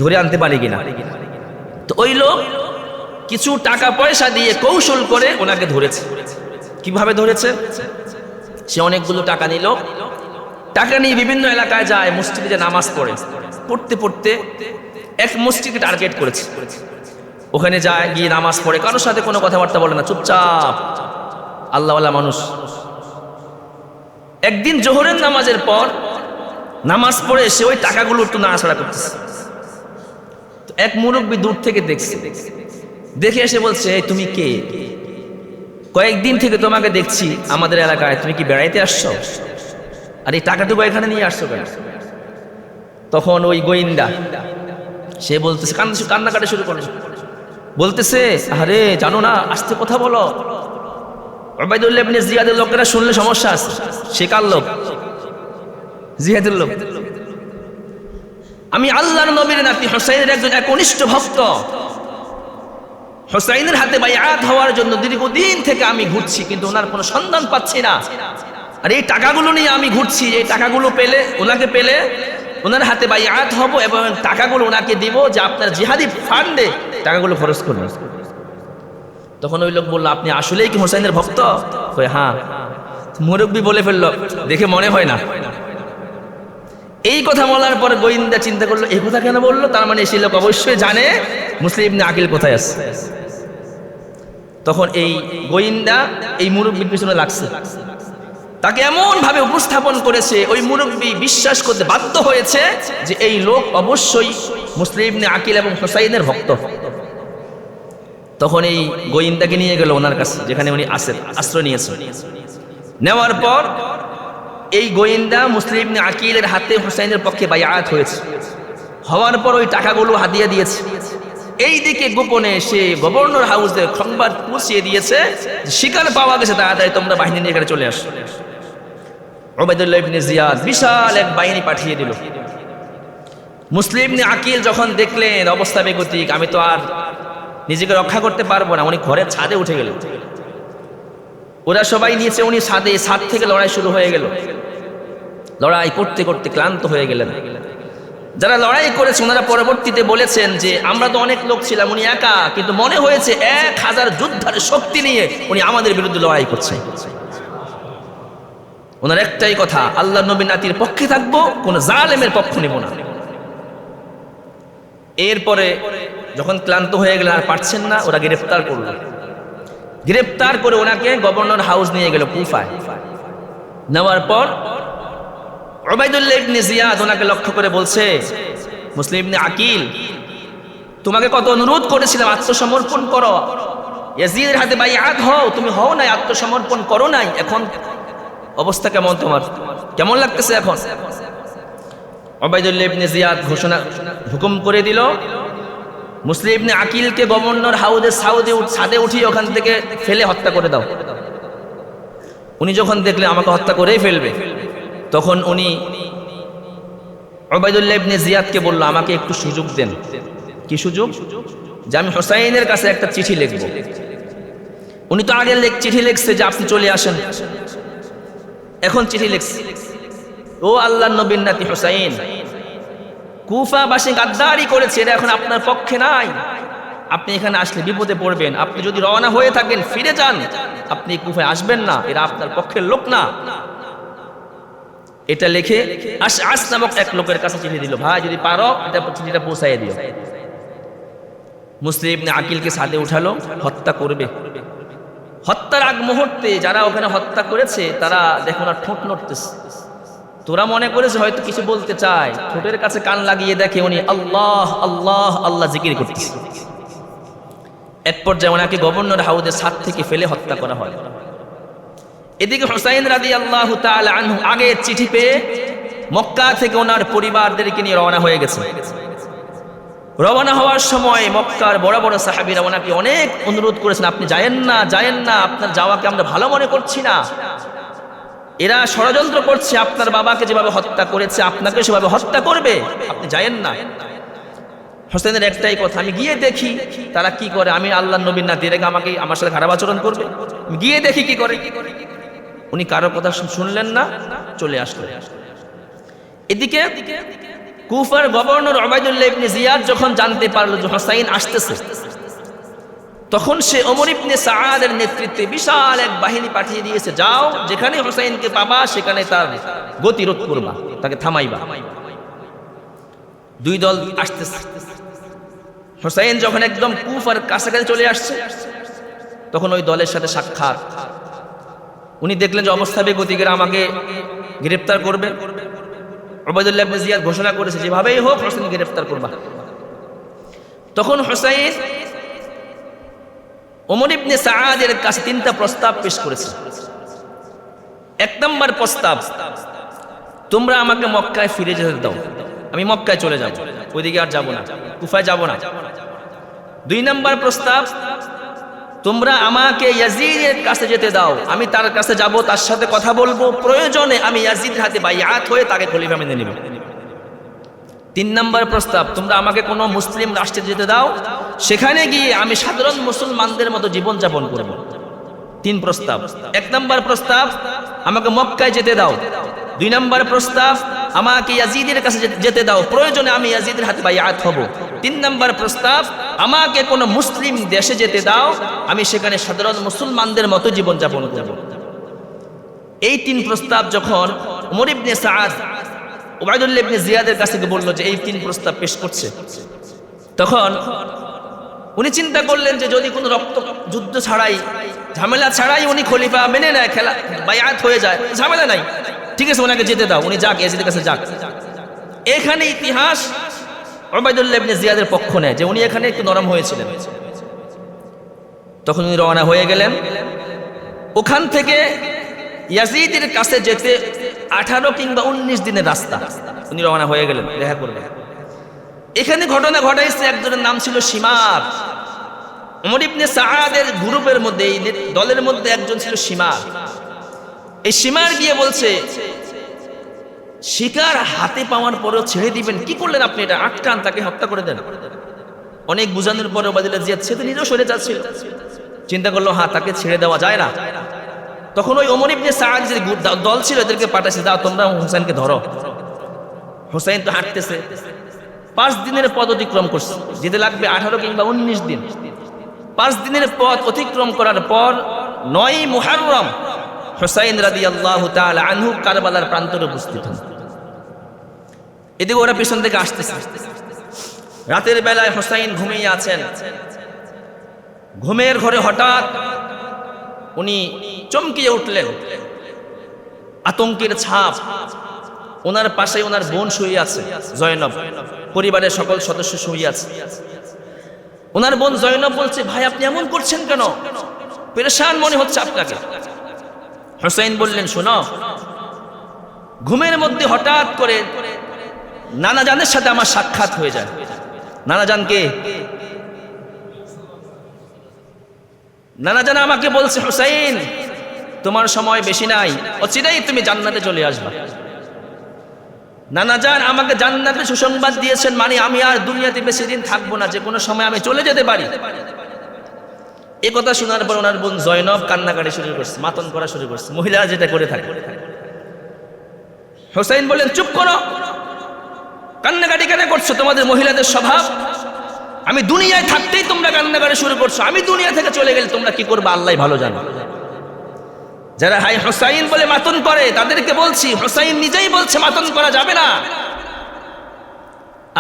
ধরে আনতে পারি কিনা। তো ওই লোক কিছু টাকা পয়সা দিয়ে কৌশল করে ওনাকে ধরেছে। কিভাবে ধরেছে? সে অনেকগুলো টাকা নিল, টাকা নিয়ে বিভিন্ন এলাকায় যায়, মসজিদে নামাজ পড়ে। পড়তে পড়তে এক মসজিদকে টার্গেট করেছে। ওখানে যায়, গিয়ে নামাজ পড়ে, কারোর সাথে কোনো কথাবার্তা বলে না, চুপচাপ আল্লাহওয়ালা মানুষ। একদিন জোহরের নামাজের পর নামাজ পড়ে এসে ওই টাকাগুলো একটু নাড়াছাড়া করতেছে। এক মুরব্বী দূর থেকে দেখছে, দেখে এসে বলছে, তুমি কে? কয়েকদিন থেকে তোমাকে দেখছি আমাদের এলাকায়, তুমি কি বেড়াইতে আসছো? আর এই টাকাটুকু এখানে নিয়ে আসছো কেন? তখন ওই গোয়েন্দা সে বলতেছে, কান্নাকাটি শুরু করলো, বলতেছে, আরে জানো না, আস্তে কথা বলো, উবাইদুল্লাহ ইবনে জিয়াদের লোকেরা শুনলে সমস্যা আছে। সে কার লোক? জিয়াদের লোক। আমি আল্লাহর নবীর নাতি হুসাইনের একজন একনিষ্ঠ ভক্ত। হুসাইনের হাতে বাইআত হওয়ার জন্য দীর্ঘদিন থেকে আমি ঘুরছি, কিন্তু ওনার কোনো সন্ধান পাচ্ছি না। আর এই টাকাগুলো নিয়ে আমি ঘুরছি, এই টাকাগুলো পেলে, ওনাকে পেলে ওনার হাতে বাইআত হব এবং টাকাগুলো ওনাকে দিব যে আপনার জিহাদি ফান্ডে টাকাগুলো খরচ করবেন। তখন ওই লোক বলল, আপনি আসলেই কি হুসাইনের ভক্ত? হ্যাঁ। মুরব্বী বলে ফেললো, দেখে মনে হয় না। এই কথা বলার পরে গোয়েন্দা চিন্তা করলো, এই কথা কেন বললো? তার মানে সেই লোক অবশ্যই জানে মুসলিম ইবনে আকিল কোথায় আছে। তখন এই গোয়েন্দা এই মুরব্বীর পিছনে লাগছে, তাকে এমন ভাবে উপস্থাপন করেছে, ওই মুরব্বী বিশ্বাস করতে বাধ্য হয়েছে যে এই লোক অবশ্যই মুসলিম ইবনে আকিল এবং হুসাইনের ভক্ত। তখন এই গোয়েন্দাকে নিয়ে গেল ওনার কাছে, যেখানে উনি আশ্রয় নিয়েছেন। নেওয়ার পর এই গোয়েন্দা মুসলিম ইবনে আকিলের হাতে হুসাইনের পক্ষে বাইআত হয়েছে। হওয়ার পর ওই টাকাগুলো হাদিয়া দিয়েছে। এইদিকে গোপনে সে গভর্নর হাউসে সংবাদ পৌঁছিয়ে দিয়েছে, শিকার পাওয়া গেছে, তাড়াতাড়ি তোমরা বাহিনী নিয়ে এখানে চলে আসো। উবাইদুল্লাহ ইবনে জিয়াদ বিশাল এক বাহিনী পাঠিয়ে দিল। মুসলিম ইবনে আকিল যখন দেখলেন অবস্থা বেগতিক, আমি তো আর নিজেকে রক্ষা করতে পারবো না, উনি ঘরের ছাদে উঠে গেল। ওরা সবাই নিচে, উনি ছাদে। ছাদ থেকে লড়াই শুরু হয়ে গেল। লড়াই করতে করতে ক্লান্ত হয়ে গেলেন। যারা লড়াই করেছে ওনারা পরবর্তীতে বলেছেন যে আমরা তো অনেক লোক ছিলাম, উনি একা, কিন্তু মনে হয়েছে 1000 যোদ্ধার শক্তি নিয়ে উনি আমাদের বিরুদ্ধে লড়াই করছেন। ওনার একটাই কথা, আল্লাহ নবী নাতির পক্ষে থাকবো, কোন জালেমের পক্ষ নেব না। এরপরে যখন ক্লান্ত হয়ে গেলেন, আর পারছেন না, ওরা গ্রেফতার করল। গ্রেফতার করে ওনাকে গভর্নর হাউস নিয়ে গেল কুফায়। নেওয়ার পর উবাইদুল্লাহ ইবনে জিয়াদ ওনাকে লক্ষ্য করে বলছে, মুসলিম ইবনে আকিল, তোমাকে কত অনুরোধ করেছিলাম আত্মসমর্পণ করো, ইয়াজিদের হাতে বাইআত হও, তুমি হও নাই, আত্মসমর্পণ করো নাই। এখন অবস্থা কেমন? তোমার কেমন লাগতেছে এখন? উবাইদুল্লাহ ইবনে জিয়াদ হুকুম করে দিল, মুসলিম ইবনে আকিলকে গভর্নর হাউসের ছাদে উঠিয়ে ওখান থেকে ফেলে হত্যা করে দাও। উনি যখন দেখলেন আমাকে হত্যা করেই ফেলবে, তখন উনি উবাইদুল্লাহ ইবনে জিয়াদকে বলল, আমাকে একটু সুযোগ দেন। কি সুযোগ? যে আমি হুসাইনের কাছে একটা চিঠি লিখব। উনি তো আগে চিঠি লিখছে যে আপনি চলে আসেন, এখন চিঠি লিখছে, ও আল্লাহর নবীর নাতি হুসাইন, কুফাবাসী গাদ্দারি করেছে, এরা এখন আপনার পক্ষে নাই, আপনি এখানে আসলে বিপদে পড়বেন, আপনি যদি রওনা হয়ে থাকেন ফিরে যান, আপনি কুফায় আসবেন না, এরা আপনার পক্ষের লোক না। এটা লিখে আশআস নামক এক লোকের কাছে চিঠি দিল, ভাই যদি পারো এটা চিঠিটা পৌঁছাইয়ে দিও। মুসলিম ইবনে আকিলকে সাথে উঠালো, হত্যা করবে। হত্যার আগ মুহূর্তে যারা ওখানে হত্যা করেছে তারা দেখো না ঠোঁট নড়তেছে, তোরা মনে করেছে হয়তো কিছু বলতে চায়, ঠোঁটের কাছে কান লাগিয়ে দেখে উনি আল্লাহ আল্লাহ আল্লাহ জিকির করতেছে। এক পর্যায়ে ওনাকে গভর্নর হাউসের ছাদ থেকে ফেলে হত্যা করা হয়। এদিকে হুসাইন রাদিয়াল্লাহু তাআলা আনহু আগে চিঠি পেয়ে মক্কা থেকে ওনার পরিবারদেরকে নিয়ে রওনা হয়ে গেছে। রওনা হওয়ার সময় মক্কার বড় বড় সাহাবীরা ওনাকে অনেক অনুরোধ করেছেন, আপনি যায়েন না, যায়েন না, আপনার যাওয়াকে আমরা ভালো মনে করছি না, এরা ষড়যন্ত্র করছে, আপনার বাবাকে যেভাবে হত্যা করেছে আপনাকে সেভাবে হত্যা করবে, আপনি যায়েন না। হোসেনের একটাই কথা, আমি গিয়ে দেখি তারা কি করে, আমি আল্লাহর নবীর নাতি, এরা আমাকে আমার সাথে খারাপ আচরণ করবে, আমি গিয়ে দেখি কি করে। উনি কারো কথা শুনলেন না, চলে আসলেন। এদিকে কুফার গভর্নর উবাইদুল্লাহ ইবনে জিয়াদ যখন জানতে পারলো যে হুসাইন আসতেছে, তখন সে ওমর ইবনে সাআদের নেতৃত্বে বিশাল এক বাহিনী পাঠিয়ে দিয়েছে, যাও যেখানে হুসাইনকে পাবা সেখানে তার গতিরোধ করবা, তাকে থামাইবা। দুই দল আসতেছে, হুসাইন যখন একদম কুফার কাছাকাছি চলে আসছে তখন ওই দলের সাথে সাক্ষাৎ। উনি দেখলেন যে অবস্থা বেগতিকেরা আমাকে গ্রেফতার করবে। উবাইদুল্লাহ ইবনে জিয়াদ ঘোষণা করেছে যেভাবেই হোক হুসাইনকে গ্রেফতার করবা। তখন হুসাইন ওমর ইবনে সাআদের কাছে তিনটা প্রস্তাব পেশ করেছে। এক নম্বর প্রস্তাব, তোমরা আমাকে মক্কায় ফিরে যেতে দাও, আমি মক্কায় চলে যাব, ওইদিকে আর যাব না, কুফায় যাব না। দুই নম্বর প্রস্তাব, তোমরা আমাকে ইয়াজিদের কাছে যেতে দাও, আমি তার কাছে যাব, তার সাথে কথা বলবো, প্রয়োজনে আমি ইয়াজিদের হাতে বাইআত হয়ে তাকে খলিফা মেনে নেব। তিন নম্বর প্রস্তাব, তোমরা আমাকে কোনো মুসলিম রাষ্ট্রে যেতে দাও, সেখানে গিয়ে আমি সাধারণ মুসলমানদের মতো জীবন যাপন করব। তিন প্রস্তাব। এক নম্বর প্রস্তাব, আমাকে মক্কায় যেতে দাও। দুই নম্বর প্রস্তাব, আমাকে ইয়াজিদের কাছে যেতে দাও, প্রয়োজনে আমি ইয়াজিদের হাতে বাইআত হব। তিন নম্বর প্রস্তাব, আমাকে কোনো মুসলিম দেশে যেতে দাও, আমি সেখানে সাধারণ মুসলমানদের মতো জীবন যাপন করব। এই তিন প্রস্তাব যখন ওমর ইবনে সাআদ উবাইদুল্লাহ ইবনে জিয়াদের কাছে বলল যে এই তিন প্রস্তাব পেশ করছে, তখন উনি চিন্তা করলেন যে যদি কোনো রক্ত যুদ্ধ ছাড়াই, ঝামেলা ছাড়াই উনি খলিফা মেনে নেয়, খেলা বাইআত হয়ে যায়, ঝামেলা নাই, ঠিক আছে ওনাকে যেতে দাও, উনি যাক, ইয়াজিদের কাছে যাক। এখানে ইতিহাস উবাইদুল্লাহ ইবনে জিয়াদের পক্ষ নেয় যে উনি এখানে একটু নরম হয়েছিলেন। তখন উনি রওনা হয়ে গেলেন। ওখান থেকে ইয়াজিদের কাছে যেতে 18 কিংবা 19 দিনের রাস্তা, উনি রওনা হয়ে গেলেন দেখা করবে। এখানে ঘটনা ঘটাইছে একজনের নাম ছিল শিমার। ওমর ইবনে সাআদের গ্রুপের মধ্যে, এই দলের মধ্যে একজন ছিল শিমার। এই শিমার গিয়ে বলছে, শিকার হাতে পাওয়ার পরেও ছেড়ে দিবেন, কি করলেন আপনি, এটা আটকান, তাকে হত্যা করে দেন। অনেক বুঝানোর পরে উবাইদুল্লাহ জিয়াদ সে তো নিজেও সরে যাচ্ছিল, চিন্তা করলো হ্যাঁ তাকে ছেড়ে দেওয়া যায় না। তখন ওই ওমর ইবনে সাআদ যে দল ছিল এদেরকে পাঠাইছে, দাও তোমরা হুসাইনকে ধরো। হুসাইন তো হাঁটতেছে, 5 দিনের পথ অতিক্রম করছে, যেতে লাগবে 18 কিংবা 19 দিন। 5 দিনের পথ অতিক্রম করার পর 9 মুহররম হুসাইন রাদিয়াল্লাহু তাআলা আনহু কারবালার প্রান্তরে উপস্থিত হন। এদিকে ওরা পিছন থেকে আসতেছে। রাতের বেলায় হুসাইন ঘুমিয়ে আছেন, ঘুমের ঘরে হঠাৎ উনি চমকিয়ে উঠলেন। আতঙ্কের ছাপ, ওনার পাশে ওনার বোন শুয়ে আছে জয়নব, পরিবারের সকল সদস্য শুয়ে আছে। ওনার বোন জয়নব বলছে, ভাই আপনি এমন করছেন কেন, পেরেশান মনে হচ্ছে আপনাকে। হুসাইন বললেন, শোনো, ঘুমের মধ্যে হঠাৎ করে নানা জানের সাথে আমার সাক্ষাৎ হয়ে যায়। নানা জানকে, নানা জান আমাকে বলছে, হুসাইন তোমার সময় বেশি নাই, অচিরেই তুমি জান্নাতে চলে আসবা। নানা জান আমাকে জান্নাতে সুসংবাদ দিয়েছেন, মানে আমি আর দুনিয়াতে বেশি দিন থাকবো না, যে কোনো সময় আমি চলে যেতে পারি। এ কথা শোনার পর ওনার বোন জয়নব কান্নাকাটি শুরু করছে, মাতন করা শুরু করছে, মহিলারা যেটা করে থাকে। হোসাইন বললেন, চুপ করো, কান্নাকাটি কেন করছো? তোমাদের মহিলাদের স্বভাব। আমি দুনিয়ায় থাকতেই তোমরা কান্নাকাটি শুরু করছো, আমি দুনিয়া থেকে চলে গেলে তোমরা কি করবে আল্লাহ ভালো জানো। যারা হাই হোসাইন বলে মাতন করে তাদেরকে বলছি, হোসাইন নিজেই বলছে মাতন করা যাবে না,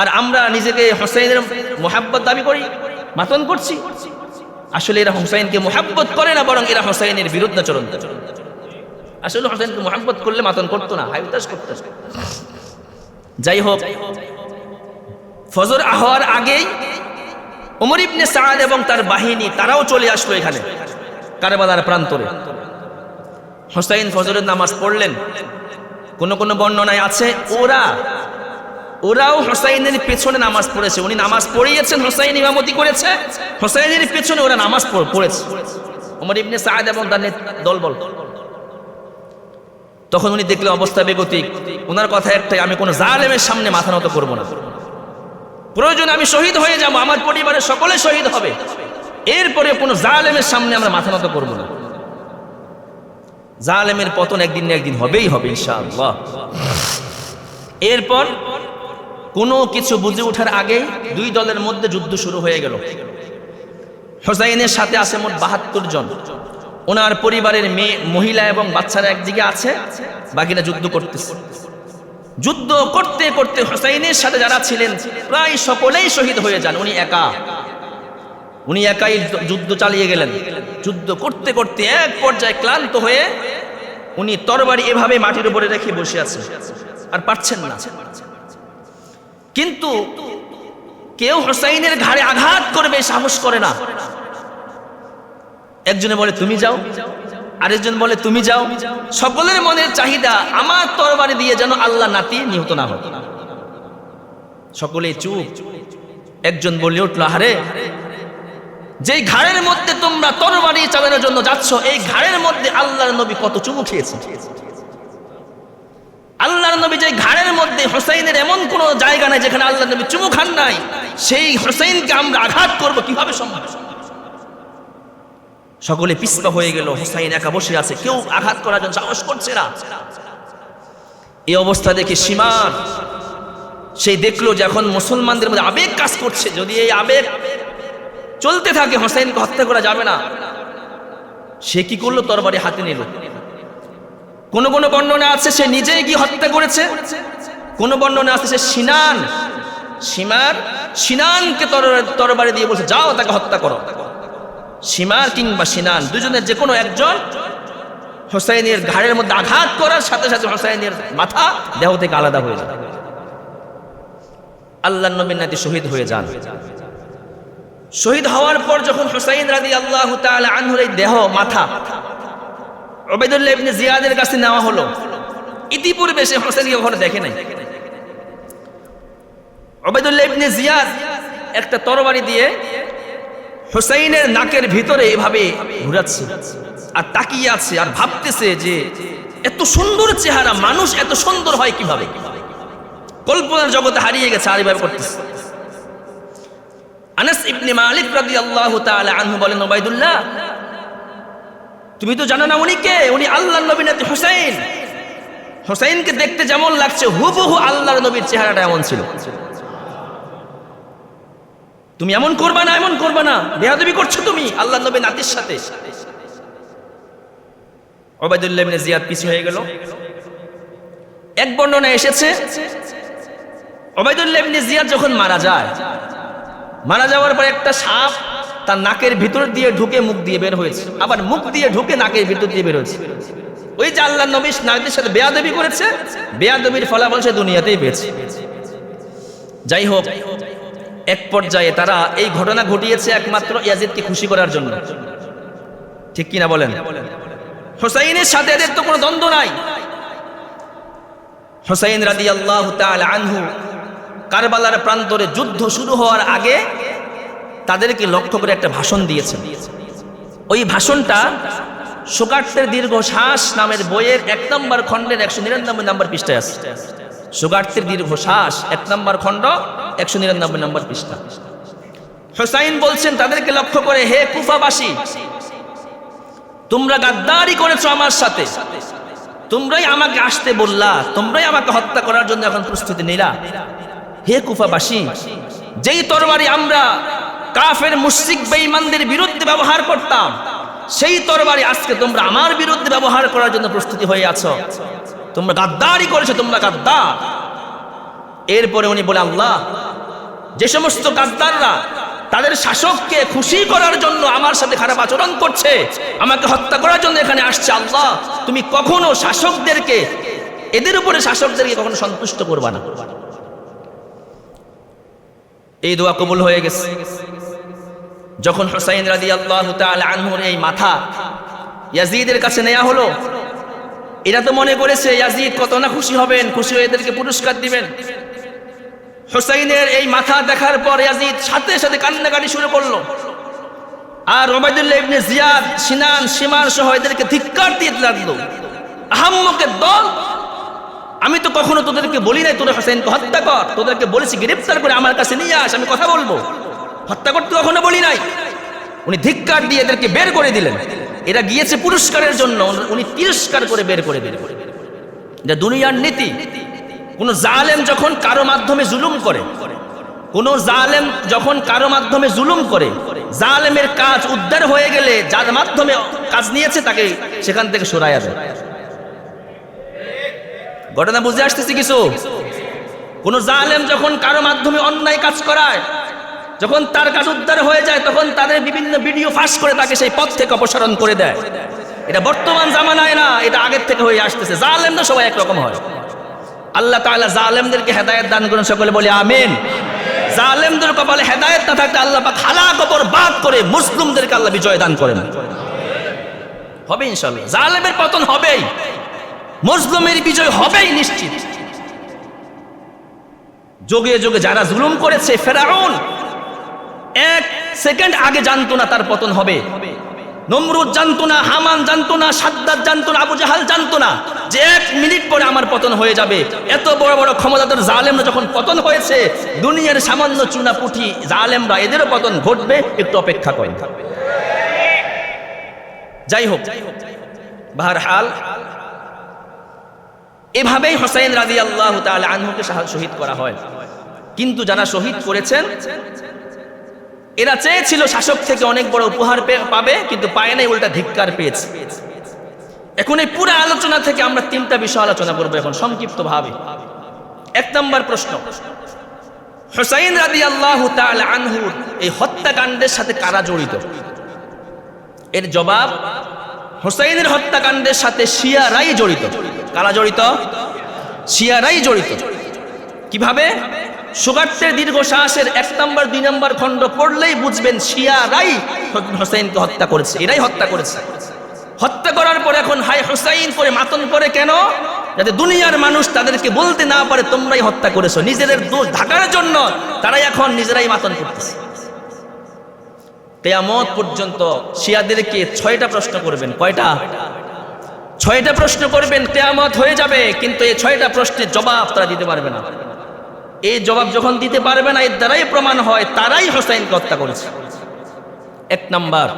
আর আমরা নিজেকে হোসাইনের মোহাব্বত দাবি করি, মাতন করছি। আসলে এরা হোসাইনকে মোহাব্বত করে না, বরং এরা হোসাইনের বিরুদ্ধাচরণ। আসলে হোসাইনকে মোহাব্বত করলে মাতন করতো না, হাইউতাস করতো। যাই হোক, ফজর হওয়ার আগেই ওমর ইবনে সাদ এবং তার বাহিনী তারাও চলে আসলো এখানে কারবালার প্রান্তরে। হোসাইন ফজরের নামাজ পড়লেন। কোন কোন বর্ণনায় আছে ওরাও হোসাইনের পেছনে নামাজ পড়েছে। উনি নামাজ পড়িয়েছেন, হোসাইন ইমামতি করেছে, হোসাইনের পেছনে ওরা নামাজ পড়েছে, ওমর ইবনে সাদ এবং তার দলবল। তখন উনি দেখলেন অবস্থা বেগতিক। ওনার কথা একটাই, আমি কোনো জালেমের সামনে মাথা নত করব না, প্রয়োজন আমি শহীদ হয়ে যাব, আমার পরিবারের সকলে শহীদ হবে, এরপরে কোনো জালেমের সামনে আমরা মাথা নত করব না। জালেমের পতন একদিন না একদিন হবেই হবে ইনশাআল্লাহ। এরপর কোনো কিছু বুঝে ওঠার আগে দুই দলের মধ্যে যুদ্ধ শুরু হয়ে গেল। হোসাইনের সাথে আছে মোট 72 জন। ওনার পরিবারের মেয়ে, মহিলা এবং বাচ্চারা একদিকে আছে, বাকিরা যুদ্ধ করতেছে। যুদ্ধ করতে করতে হোসাইনের সাথে যারা ছিলেন প্রায় সকলেই শহীদ হয়ে যান। উনি একাই যুদ্ধ চালিয়ে গেলেন। যুদ্ধ করতে করতে এক পর্যায়ে ক্লান্ত হয়ে উনি তরবারি এভাবে মাটির উপরে রেখে বসে আছেন, আর পারছেন না। কিন্তু কেউ হোসাইনের ঘাড়ে আঘাত করবে সাহস করে না। একজনে বলে তুমি যাও, আরেকজন বলে তুমি যাও। সকলের মনের চাহিদা আমার তরবারি দিয়ে যেন আল্লাহ নাতি নিহত না হয়। সকলে চুপ। একজন বলে উঠল, আরে যেই ঘাড়ের মধ্যে তোমরা তরবারি চালানোর জন্য যাচ্ছ, এই ঘাড়ের মধ্যে আল্লাহর নবী কত চুমু খেয়েছে। আল্লাহর নবী যে ঘাড়ের মধ্যে, হোসাইনের এমন কোন জায়গা নাই যেখানে আল্লাহর নবী চুমু খান নাই। সেই হোসাইনকে আমরা আঘাত করব কিভাবে সম্ভব? সকলে পিছপা হয়ে গেল। হোসাইন একা বসে আছে, কেউ আঘাত করার জন্য সাহস করছে না। এই অবস্থা দেখে সীমান সেই দেখলো যে এখন মুসলমানদের মধ্যে আবেগ কাজ করছে, যদি এই আবেগ চলতে থাকে হোসাইনকে হত্যা করা যাবে না। সে কি করলো? তরবারি হাতে নিল। কোন কোন বর্ণনা আছে সে নিজেই গিয়ে হত্যা করেছে, কোন বর্ণনা আছে সে সিনানকে তরবারি দিয়ে বলছে যাও তাকে হত্যা করো। সিমার কিংবা সিনান, দুজনের যে কোনো একজন হোসাইনের ঘাড়ের মধ্যে আঘাত করার সাথে সাথে হোসাইনের মাথা দেহ থেকে আলাদা হয়ে যায়। আল্লাহর নবীর নাতি শহীদ হয়ে যান। শহীদ হওয়ার পর যখন হোসাইন রাদিয়াল্লাহু তাআলা আনহুর এই দেহ, মাথা উবাইদুল্লাহ ইবনে জিয়াদের কাছে নেওয়া হলো, ইতিপূর্বে সে হোসাইনকে কখনো দেখে নাই। উবাইদুল্লাহ ইবনে জিয়াদ একটা তরবারি দিয়ে হোসাইনের নাকের ভিতরে এভাবে ঘুরাচ্ছে আর তাকিয়ে আছে আর ভাবতেছে যে এত সুন্দর চেহারা, মানুষ এত সুন্দর হয় কিভাবে? কল্পনার জগতে হারিয়ে গেছে, আর এভাবে করতেছে। আনাস ইবনে মালিক রাদিয়াল্লাহু তাআলা আনহু বলেন, উবাইদুল্লাহ তুমি তো জানো না উনি কে? উনি আল্লাহর নবীর নাতি হোসাইন। হোসাইনকে দেখতে যেমন লাগছে হুবহু আল্লাহর নবীর চেহারাটা এমন ছিল। তুমি এমন করবা না, এমন করবা না, বেয়াদবি করছো তুমি আল্লাহর নবীর নাতির সাথে। উবাইদুল্লাহ ইবনে জিয়াদ পিছু হয়ে গেল। এক বর্ণনায় এসেছে উবাইদুল্লাহ ইবনে জিয়াদ যখন মারা যাওয়ার পর একটা সাপ তার নাকের ভিতর দিয়ে ঢুকে মুখ দিয়ে বের হয়েছে, আবার মুখ দিয়ে ঢুকে নাকের ভিতর দিয়ে বের হয়েছে। ওই যে আল্লাহর নবীর নাতির সাথে বেয়াদবি করেছে, বেয়াদবির ফলাফল সে দুনিয়াতেই পেয়েছে। যাই হোক, এক পর্যায়ে তারা এই ঘটনা ঘটিয়েছে একমাত্র ইয়াজিদকে খুশি করার জন্য, ঠিক কিনা বলেন? হোসাইনের সাথে এদের তো কোনো দ্বন্দ্ব নাই। হোসাইন রাদিয়াল্লাহু তাআলা আনহু কারবালার প্রান্তরে যুদ্ধ শুরু হওয়ার আগে তাদেরকে লক্ষ্য করে একটা ভাষণ দিয়েছেন। ওই ভাষণটা সুগার্তের দীর্ঘ শ্বাস নামের বইয়ের 1 নম্বর খণ্ডের 199 নম্বর পৃষ্ঠায় আছে। সুগার্তের দীর্ঘ শ্বাস 1 নম্বর খণ্ড 199 নম্বর পৃষ্ঠা। হুসাইন বলছেন তাদেরকে লক্ষ্য করে, হে কুফাবাসী, তোমরা গাদ্দারি করেছো আমার সাথে, তোমরাই আমাকে আসতে বললা, তোমরাই আমাকে হত্যা করার জন্য এখন প্রস্তুতি নিলা। হে কুফাবাসী, যেই তরবারি আমরা কাফের মুশরিক বেঈমানদের বিরুদ্ধে ব্যবহার করতাম, সেই তরবারি আজকে তোমরা আমার বিরুদ্ধে ব্যবহার করার জন্য প্রস্তুতি হয়ে আছো। তোমরা গাদ্দারি করেছো, তোমরা গাদ্দার। এরপরে উনি বলে, আল্লাহ, যে সমস্ত গাদ্দাররা তাদের শাসককে খুশি করার জন্য আমার সাথে খারাপ আচরণ করছে, আমাকে হত্যা করার জন্য এখানে আসছে, আল্লাহ তুমি কখনো শাসকদেরকে, এদের উপরে শাসকদেরকে কখনো সন্তুষ্ট করবা না। এই দোয়া কবুল হয়ে গেছে। যখন হুসাইন রাদিয়াল্লাহু তাআলা আনহুর এই মাথা ইয়াজিদের কাছে নেওয়া হলো, এরা তো মনে করেছে ইয়াজিদ কত না খুশি হবেন, খুশি হয়ে এদেরকে পুরস্কার দিবেন। হুসাইনের এই মাথা দেখার পর ইয়াজিদ সাথে সাথে কান্নাকাটি শুরু করলো। আর উবাইদুল্লাহ ইবনে জিয়াদ, সিনান, শিমার সহ এদেরকে ধিক্কার দিয়ে লাগলো, আহাম্মকের দল, আমি তো কখনো তোদেরকে বলি নাই তোরা হুসাইনকে হত্যা কর, তোদেরকে বলেছি গ্রেফতার করে আমার কাছে নিয়ে আস, আমি কথা বলবো, হত্যা করতে কখনো বলি নাই। উনি ধিক্কার দিয়ে এদেরকে বের করে দিলেন। এরা গিয়েছে পুরস্কারের জন্য, উনি তিরস্কার করে বের করে দিলেন। এটা দুনিয়ার নীতি। কোন জালেম যখন কারো মাধ্যমে জুলুম করে, কোন জালেম যখন কারো মাধ্যমে জুলুম করে, জালেমের কাজ উদ্ধার হয়ে গেলে যার মাধ্যমে কাজ নিয়েছে তাকে সেখান থেকে সরাইয়া দেয়। ঘটনা বুঝে আসতেছি কিছু? কোন জালেম যখন কারো মাধ্যমে অন্যায় কাজ করায়, যখন তার কাজ উদ্ধার হয়ে যায়, তখন তাদের বিভিন্ন ভিডিও ফাঁস করে তাকে সেই পথ থেকে অপসারণ করে দেয়। এটা বর্তমান জামানায় না, এটা আগের থেকে হয়ে আসতেছে। জালেমরা সবাই একরকম হয়। আল্লাহ তাআলা জালেমদেরকে হেদায়েত দান করেন, সকলে বলি আমিন। জালেমদের কপালে হেদায়েত না থাকলে আল্লাহ পাক হালাক বরবাদ করে মুসলিমদেরকে আল্লাহ বিজয় দান করেন। হবে ইনশাআল্লাহ, জালেমের পতন হবেই, মুসলিমের বিজয় হবেই নিশ্চিত। যোগে যোগে যারা জুলুম করেছে, ফেরাউন এক সেকেন্ড আগে জানতো না তার পতন হবে। নমরুদ জানতো না, হামান জানতো না, সাদ্দাত জানতো না, আবু জাহাল জানতো না যে 1 মিনিট পরে আমার পতন হয়ে যাবে। এত বড় বড় ক্ষমতাধর জালেমরা যখন পতন হয়েছে, দুনিয়ার সামান্য চুনাপুটি জালেমরা, এদেরও পতন ঘটবে, একটু অপেক্ষা করেন। যাই হোক, বাহরহাল এভাবেই হুসাইন রাদিয়াল্লাহু তাআলা আনহুকে শহীদ করা হয়। কিন্তু যারা শহীদ করেছেন এরা চেয়েছিল শাসক থেকে অনেক বড় উপহার পাবে, কিন্তু পায় নাই, উল্টা ধিক্কার পেয়েছে। এখন এই পুরো আলোচনা থেকে আমরা 3টা বিষয় আলোচনা করবো এখন সংক্ষিপ্তভাবে। 1 নম্বর প্রশ্ন, হুসাইন রাদিয়াল্লাহু তাআলা আনহুর এই হত্যাকাণ্ডের সাথে কারা জড়িত? এর জবাব, হুসাইনের হত্যাকাণ্ডের সাথে শিয়ারাই জড়িত। কারা জড়িত? শিয়ারাই জড়িত। কিভাবে? সুগার্তের দীর্ঘশ্বাসের 1 নম্বর 2 নম্বর খণ্ড পড়লেই বুঝবেন শিয়ারাই হুসাইনকে হত্যা করেছে, এরাই হত্যা করেছে। হত্যা করার পর এখন হাই হুসাইন করে মাতন করে কেন? যাতে দুনিয়ার মানুষ তাদেরকে বলতে না পারে তোমরাই হত্যা করেছো। নিজেদের দোষ ঢাকার জন্য তারাই এখন নিজেরাই মাতন করতেছে। কিয়ামত পর্যন্ত শিয়াদেরকে 6টা প্রশ্ন করবেন। কয়টা? 6টা প্রশ্ন করবেন। কিয়ামত হয়ে যাবে, কিন্তু এই 6টা প্রশ্নের জবাব তারা দিতে পারবে না। এই জবাব যখন দিতে পারবে না, এর দ্বারাই প্রমাণ হয় তারাই হুসাইনকে হত্যা করেছে। 1 নাম্বার,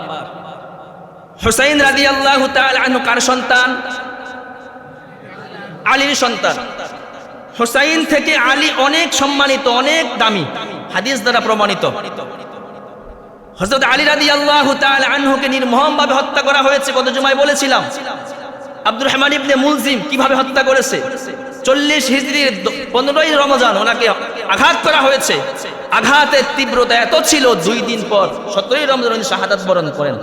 হুসাইন রাদিয়াল্লাহু তাআলা আনহু কার সন্তান? আলীর সন্তান। হুসাইন থেকে আলী অনেক সম্মানিত, অনেক দামি, হাদিস দ্বারা প্রমাণিত। হযরত আলী রাদিয়াল্লাহু তাআলা আনহুকে নির্মমভাবে হত্যা করা হয়েছে। গত জুমায় বলেছিলাম আব্দুর রহমান ইবনে মুলজিম কিভাবে হত্যা করেছে। 40 হিজরির 15ই রমজান ওনাকে আঘাত করা হয়েছে। আঘাতের তীব্রতা এত ছিল, 2 দিন পর 17ই রমজান উনি শাহাদাত বরণ করেন।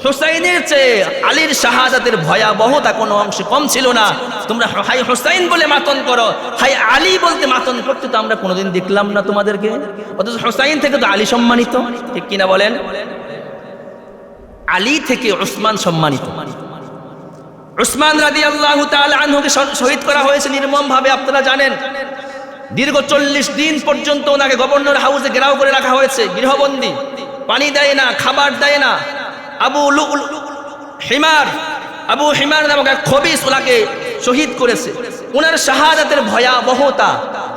হুসাইনের চেয়ে আলীর শাহাদাতের ভয়াবহতা কোনো অংশে কম ছিল না। তোমরা হাই হুসাইন বলে মাতন করো, হাই আলী বলতে মাতন করতে তো আমরা কোনোদিন দেখলাম না তোমাদেরকে। অথচ হুসাইন থেকে তো আলী সম্মানিত, ঠিক কিনা বলেন? আলী থেকে উসমান সম্মানিত। উসমান রাদিয়াল্লাহু তাআলা আনহুকে শহীদ করা হয়েছে নির্মমভাবে, আপনারা জানেন। দীর্ঘ 40 দিন পর্যন্ত ওনাকে গভর্নর হাউসে ঘেরাও করে রাখা হয়েছে, গৃহবন্দী। পানি দেয় না, খাবার দেয় না। আবু হিমার নামক এক খবিস ওনাকে শহীদ করেছে। ওনার শাহাদাতের ভয়াবহতা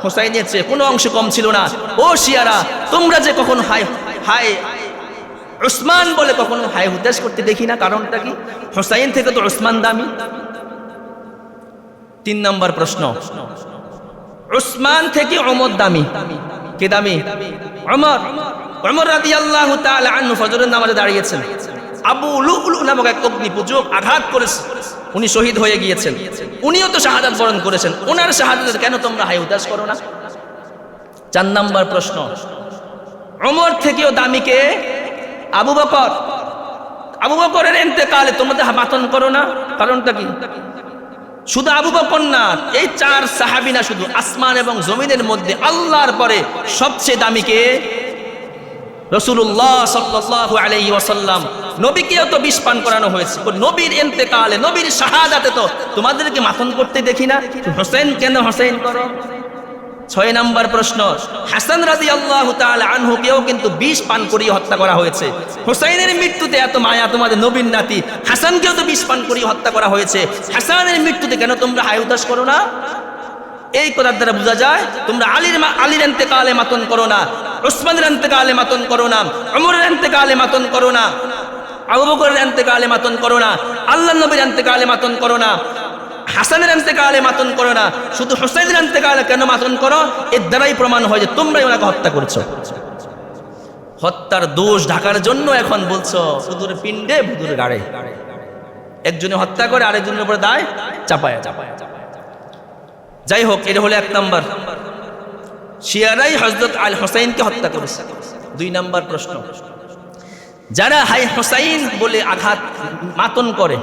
হুসাইনের চেয়ে কোনো অংশ কম ছিল না। ও শিয়ারা, তোমরা যে কখন হায় উসমান বলে কখনো হায় হুতাশ করতে দেখি না, কারণটা কি? হুসাইন থেকে তো উসমান দামি। 3 নম্বর প্রশ্ন, উসমান থেকে ওমর দামি। কে দামি? ওমর। ওমর রাদিয়াল্লাহু তাআলা আনহু ফজরের নামাজে দাঁড়িয়েছেন, আবু লুলু নামক এক অগ্নিপূজক আঘাত করেছে, উনি শহীদ হয়ে গিয়েছেন, উনিও তো শাহাদাত বরণ করেছেন, ওনার শাহাদাত কেন তোমরা হায় হুতাশ করো না? 4 নম্বর প্রশ্ন, ওমর থেকেও দামি কে? আবু বকর। আবু বকরের ইন্তেকালে তোমরা মাতন করো না, কারণটা কি? শুধু আবু বকর না, এই 4 সাহাবী না, শুধু আসমান এবং জমিনের মধ্যে আল্লাহর পরে সবচেয়ে দামি কে? রাসূলুল্লাহ সাল্লাল্লাহু আলাইহি ওয়াসাল্লাম। নবীকেও তো বিষ পান করানো হয়েছে, নবীর ইন্তেকালে, নবীর শাহাদাতে তো তোমাদেরকে মাতন করতে দেখি না, হোসেন কেন হোসেন করো? 6 নম্বর প্রশ্ন, হাসান রাদিয়াল্লাহু তাআলা আনহুকেও কিন্তু বিষ পান করিয়ে হত্যা করা হয়েছে। হুসাইনের মৃত্যুতে এত মায়া তোমাদের নবীর নাতি হাসানকেও তো বিষ পান করিয়ে হত্যা করা হয়েছে, হাসানের মৃত্যুতে কেন তোমরা হায় হুতাশ করো না? এই কথার দ্বারা বোঝা যায় তোমরা আলীর ইন্তেকালে মাতন করো না, উসমানের ইন্তেকালে মাতন করো না, ওমরের ইন্তেকালে মাতন করো না, আবু বকরের ইন্তেকালে মাতন করো না, আল্লাহর নবীর ইন্তেকালে মাতন করো না, হাসানের ইন্তেকালে মাতন করো না, শুধু হুসাইনের ইন্তেকালে কেন মাতন করো? এর দ্বারাই প্রমাণ হয় যে তোমরাই ওনাকে হত্যা করেছো। হত্যার দোষ ঢাকার জন্য এখন বলছো সুদূর পিণ্ডে বুদুর গাড়ে, একজনে হত্যা করে আরেকজনের উপরে দায় চাপায়। যাই হোক, এটা হলো 1 নম্বর, শিয়ারাই হযরত আল হুসাইনকে হত্যা করেছে। 2 নম্বর প্রশ্ন, যারা হাই হুসাইন বলে আঘাত মাতন করে,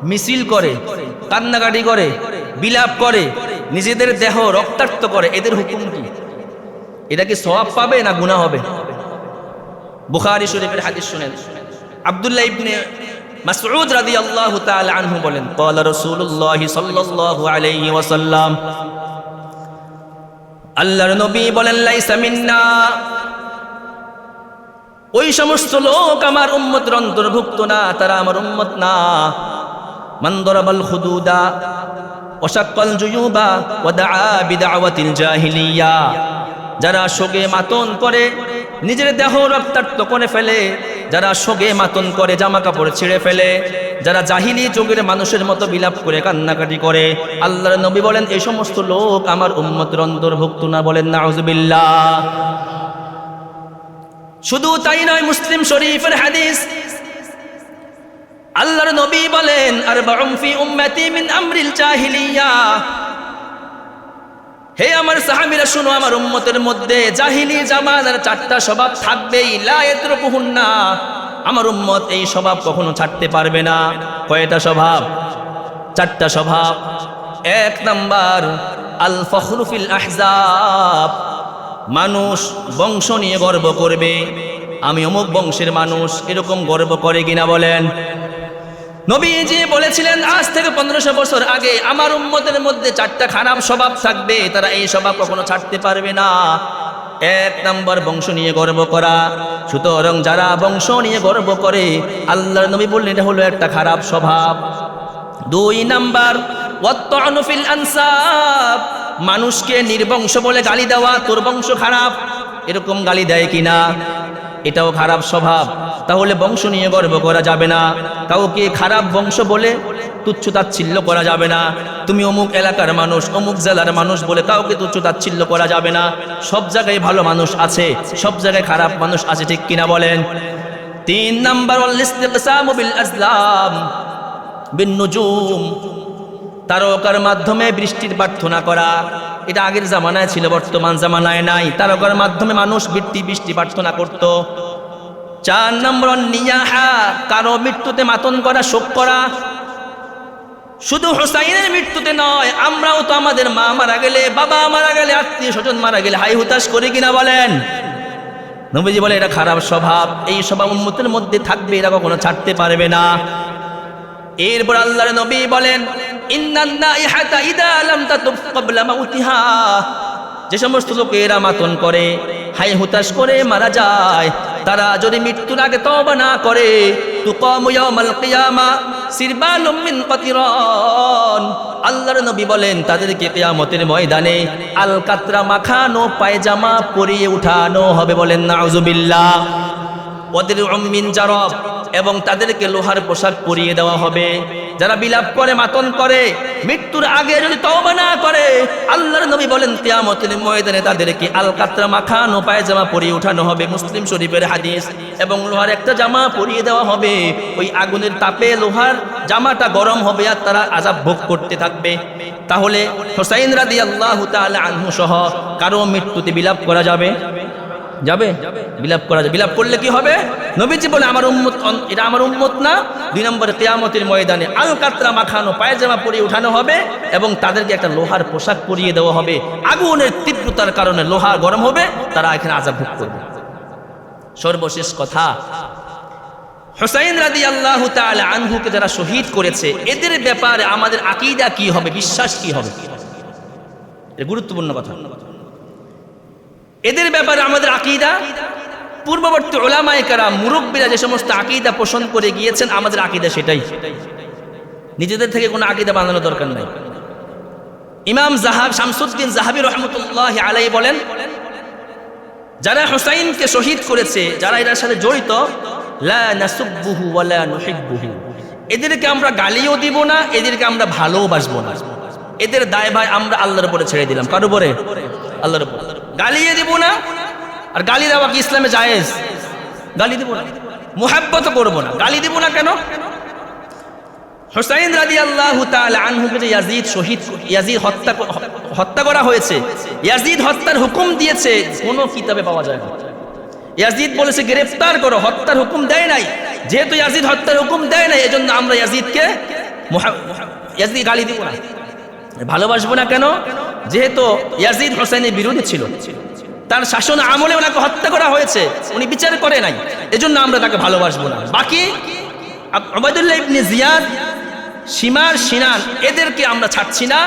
মিছিল করে, কান্নাকাটি করে, বিলাপ করে, নিজেদের দেহ রক্তাক্ত করে, এদের হুকুম কি? এটা কি সওয়াব পাবে না গুনাহ হবে? বুখারী শরীফের হাদিস শুনেন, আব্দুল্লাহ ইবনে মাসউদ রাদিয়াল্লাহু তাআলা আনহু বলেন, ক্বালা রাসূলুল্লাহ সাল্লাল্লাহু আলাইহি ওয়াসাল্লাম, আল্লাহর নবী বলেন, লাইসা মিন্না, ওই সমস্ত লোক আমার উম্মতের অন্তর্ভুক্ত না, তারা আমার উম্মত না। মান দারাবাল খুদুদা ওয়া শাক্কাল জুয়ুবা ওয়া দাআ বিদাওয়াতিল জাহিলিয়া, যারা শোকে মাতন করে, নিজের দেহ রক্তাক্ত করে ফেলে, যারা শোকে মাতন করে, জামা কাপড় ছিঁড়ে ফেলে, যারা জাহিলি যুগের মানুষের মতো বিলাপ করে কান্নাকাটি করে, আল্লাহর নবী বলেন এই সমস্ত লোক আমার উম্মতের অন্তর্ভুক্ত না। বলেন নাউযুবিল্লাহ। শুধু তাই নয়, মুসলিম শরীফের হাদিস, আল্লাহর নবী বলেন, আরবাউন ফি উম্মতি মিন আমরিল জাহিলিয়া, হে আমার সাহাবীরা শুনো, আমার উম্মতের মধ্যে জাহিলি জামানার 4টা স্বভাব থাকবেই, লা ইয়াতরুকুহুন্না, আমার উম্মত এই স্বভাব কখনো ছাড়তে পারবে না। কয়টা স্বভাব? 4টা স্বভাব। 1 নাম্বার, আল ফখরু ফিল আহজাব, মানুষ বংশ নিয়ে গর্ব করবে, আমি অমুক বংশের মানুষ, এরকম গর্ব করে কিনা বলেন? নবীজি বলেছিলেন আজ থেকে 1500 বছর আগে, আমার উম্মতের মধ্যে 4টা খারাপ স্বভাব থাকবে, তারা এই স্বভাব কখনো ছাড়তে পারবে না। 1 নম্বর, বংশ নিয়ে গর্ব করা। সুতরাং যারা বংশ নিয়ে গর্ব করে, আল্লাহর নবী বললেন এটা হলো একটা খারাপ স্বভাব। 2 নম্বর, ওয়াত্তানু ফিল আনসাব, মানুষকে নির্বংশ বলে গালি দেওয়া, তোর বংশ খারাপ, এরকম গালি দেয় কিনা, এটাও খারাপ স্বভাব। তাহলে বংশ নিয়ে গর্ব করা যাবে না, কাউকে খারাপ বংশ বলে তুচ্ছ তাচ্ছিল্য করা যাবে না। তুমি অমুক এলাকার মানুষ, অমুক জেলার মানুষ বলে কাউকে তুচ্ছ তাচ্ছিল্য করা যাবে না। সব জায়গায় ভালো মানুষ আছে, সব জায়গায় খারাপ মানুষ আছে, ঠিক কিনা বলেন? 3 নাম্বার, ওয়াল ইস্তিকসামু বিল আজলাম বিন নুজুম, তারকার মাধ্যমে বৃষ্টির প্রার্থনা করা। এটা আগের জামানায় ছিল, বর্তমান জামানায় নাই। তারকার মাধ্যমে মানুষ বৃষ্টি প্রার্থনা করত। 4 নম্বর, নিয়াহা, কারো মৃত্যুতে মাতন করা, শোক করা। শুধু হুসাইনের মৃত্যুতে নয়, আমরাও তো আমাদের মা মারা গেলে, বাবা মারা গেলে, আত্মীয় স্বজন মারা গেলে হাই হুতাশ করি কিনা বলেন? নবীজি বলে এটা খারাপ স্বভাব, এই স্বভাব উম্মতের মধ্যে থাকবে, এরা কখনো ছাড়তে পারবে না। এরপর আল্লাহর নবী বলেন, ইন্নান নাইহাতা ইদা লাম তাতুব ক্বাবলা মাউতিহা, যে সমস্ত লোকেরা মাতন করে, হাই হুতাশ করে মারা যায়, তারা যদি মৃত্যুর আগে তওবা না করে, তুকামু ইয়াউমাল কিয়ামা, সিরবালুম মিন কাতিরান। আল্লাহর নবী বলেন তাদেরকে কিয়ামতের ময়দানে আল কাতরা মাখানো পায়জামা পরিয়ে উঠানো হবে, বলেন নাউজুবিল্লাহ। ওদের মিন জারাব, এবং তাদেরকে লোহার পোশাক পরিয়ে দেওয়া হবে। যারা বিলাপ করে, মাতন করে, মৃত্যুর আগে যদি তওবা না করে, আল্লাহর নবী বলেন কিয়ামতের ময়দানে তাদেরকে আল কাতরা মাখানো পায়জামা পরিয়ে উঠানো হবে, মুসলিম শরীফের হাদিস। এবং লোহার একটা জামা পরিয়ে দেওয়া হবে, ওই আগুনের তাপে লোহার জামাটা গরম হবে আর তারা আযাব ভোগ করতে থাকবে। তাহলে হুসাইন রাদিয়াল্লাহু তাআলা আনহু সহ কারো মৃত্যুতে বিলাপ করা যাবে? যাবে? বিলাপ করা যাবে। বিলাপ করলে কি হবে? নবীজি বলে আমার উম্মত, এটা আমার উম্মত না। 2 নম্বরে কিয়ামতের ময়দানে আল কাতরা মাখানো পায়জামা পরিয়ে উঠানো হবে এবং তাদেরকে একটা লোহার পোশাক পরিয়ে দেওয়া হবে। আগুনের তীব্রতার কারণে লোহা গরম হবে, তারা এখানে আযাব ভোগ করবে। সর্বশেষ কথা, হুসাইন রাদিয়াল্লাহু তাআলা আনহুকে যারা শহীদ করেছে, এদের ব্যাপারে আমাদের আকীদা কি হবে, বিশ্বাস কি হবে? এটা গুরুত্বপূর্ণ কথা। এদের ব্যাপারে আমাদের আকীদা, পূর্ববর্তী উলামায়ে কেরাম, মুরব্বীরা যে সমস্ত আকীদা পোষণ করে গিয়েছেন, আমাদের আকীদা সেটাই। নিজেদের থেকে কোনো আকীদা বানানোর দরকার নাই। ইমাম শামসুদ্দিন যাহাবী রাহমাতুল্লাহি আলাইহি বলেন, যারা হুসাইনকে শহীদ করেছে, যারা এর সাথে জড়িত, লা নাসুব্বুহু ওয়া লা নুহিব্বুহু, এদেরকে আমরা গালিও দিব না, এদেরকে আমরা ভালোবাসবো না। এদের দায়ভার আমরা আল্লাহর উপরে ছেড়ে দিলাম। কার উপরে? আল্লাহর উপরে। গালিয়ে দিব না, আর গালি দেওয়া কি ইসলামে জায়েজ? গালি দিব না, মুহাব্বত করব না, গালি দিব না। কেন? হুসাইন রাদিয়াল্লাহু তাআলা আনহুকে যে ইয়াজিদ হত্যা করা হয়েছে, ইয়াজিদ হত্যার হুকুম দিয়েছে, কোনো কিতাবে পাওয়া যায় না। ইয়াজিদ বলেছে গ্রেফতার করো, হত্যার হুকুম দেয় নাই। যেহেতু ইয়াজিদ হত্যার হুকুম দেয় নাই, এজন্য আমরা ইয়াজিদকে গালি দিব না, ভালোবাসবো না। কেন? যেহেতু ইয়াজিদ হুসাইনের বিরোধী ছিল, তার শাসন আমলে ওনাকে হত্যা করা হয়েছে, উনি বিচার করে নাই, এজন্য আমরা তাকে ভালোবাসবো না। বাকি উবাইদুল্লাহ ইবনে জিয়াদ, শিমার, সিনান, এদেরকে আমরা ছাড়ছি না।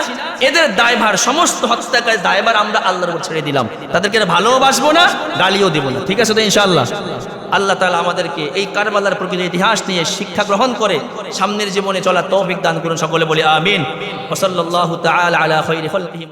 এদের দায়ভার, সমস্ত হত্যাকারীর দায়ভার আমরা আল্লাহর উপর ছেড়ে দিলাম। তাদেরকে ভালোবাসবো না, গালিও দিব না। ঠিক আছে তো ইনশাআল্লাহ? আল্লাহ তাআলা আমাদেরকে এই কারবালার প্রকৃত ইতিহাস নিয়ে শিক্ষা গ্রহণ করে সামনের জীবনে চলার তৌফিক দান করুন। সকলে বলি আমিন। ওয়া সাল্লাল্লাহু তাআলা আলা খায়রি খালকিহি।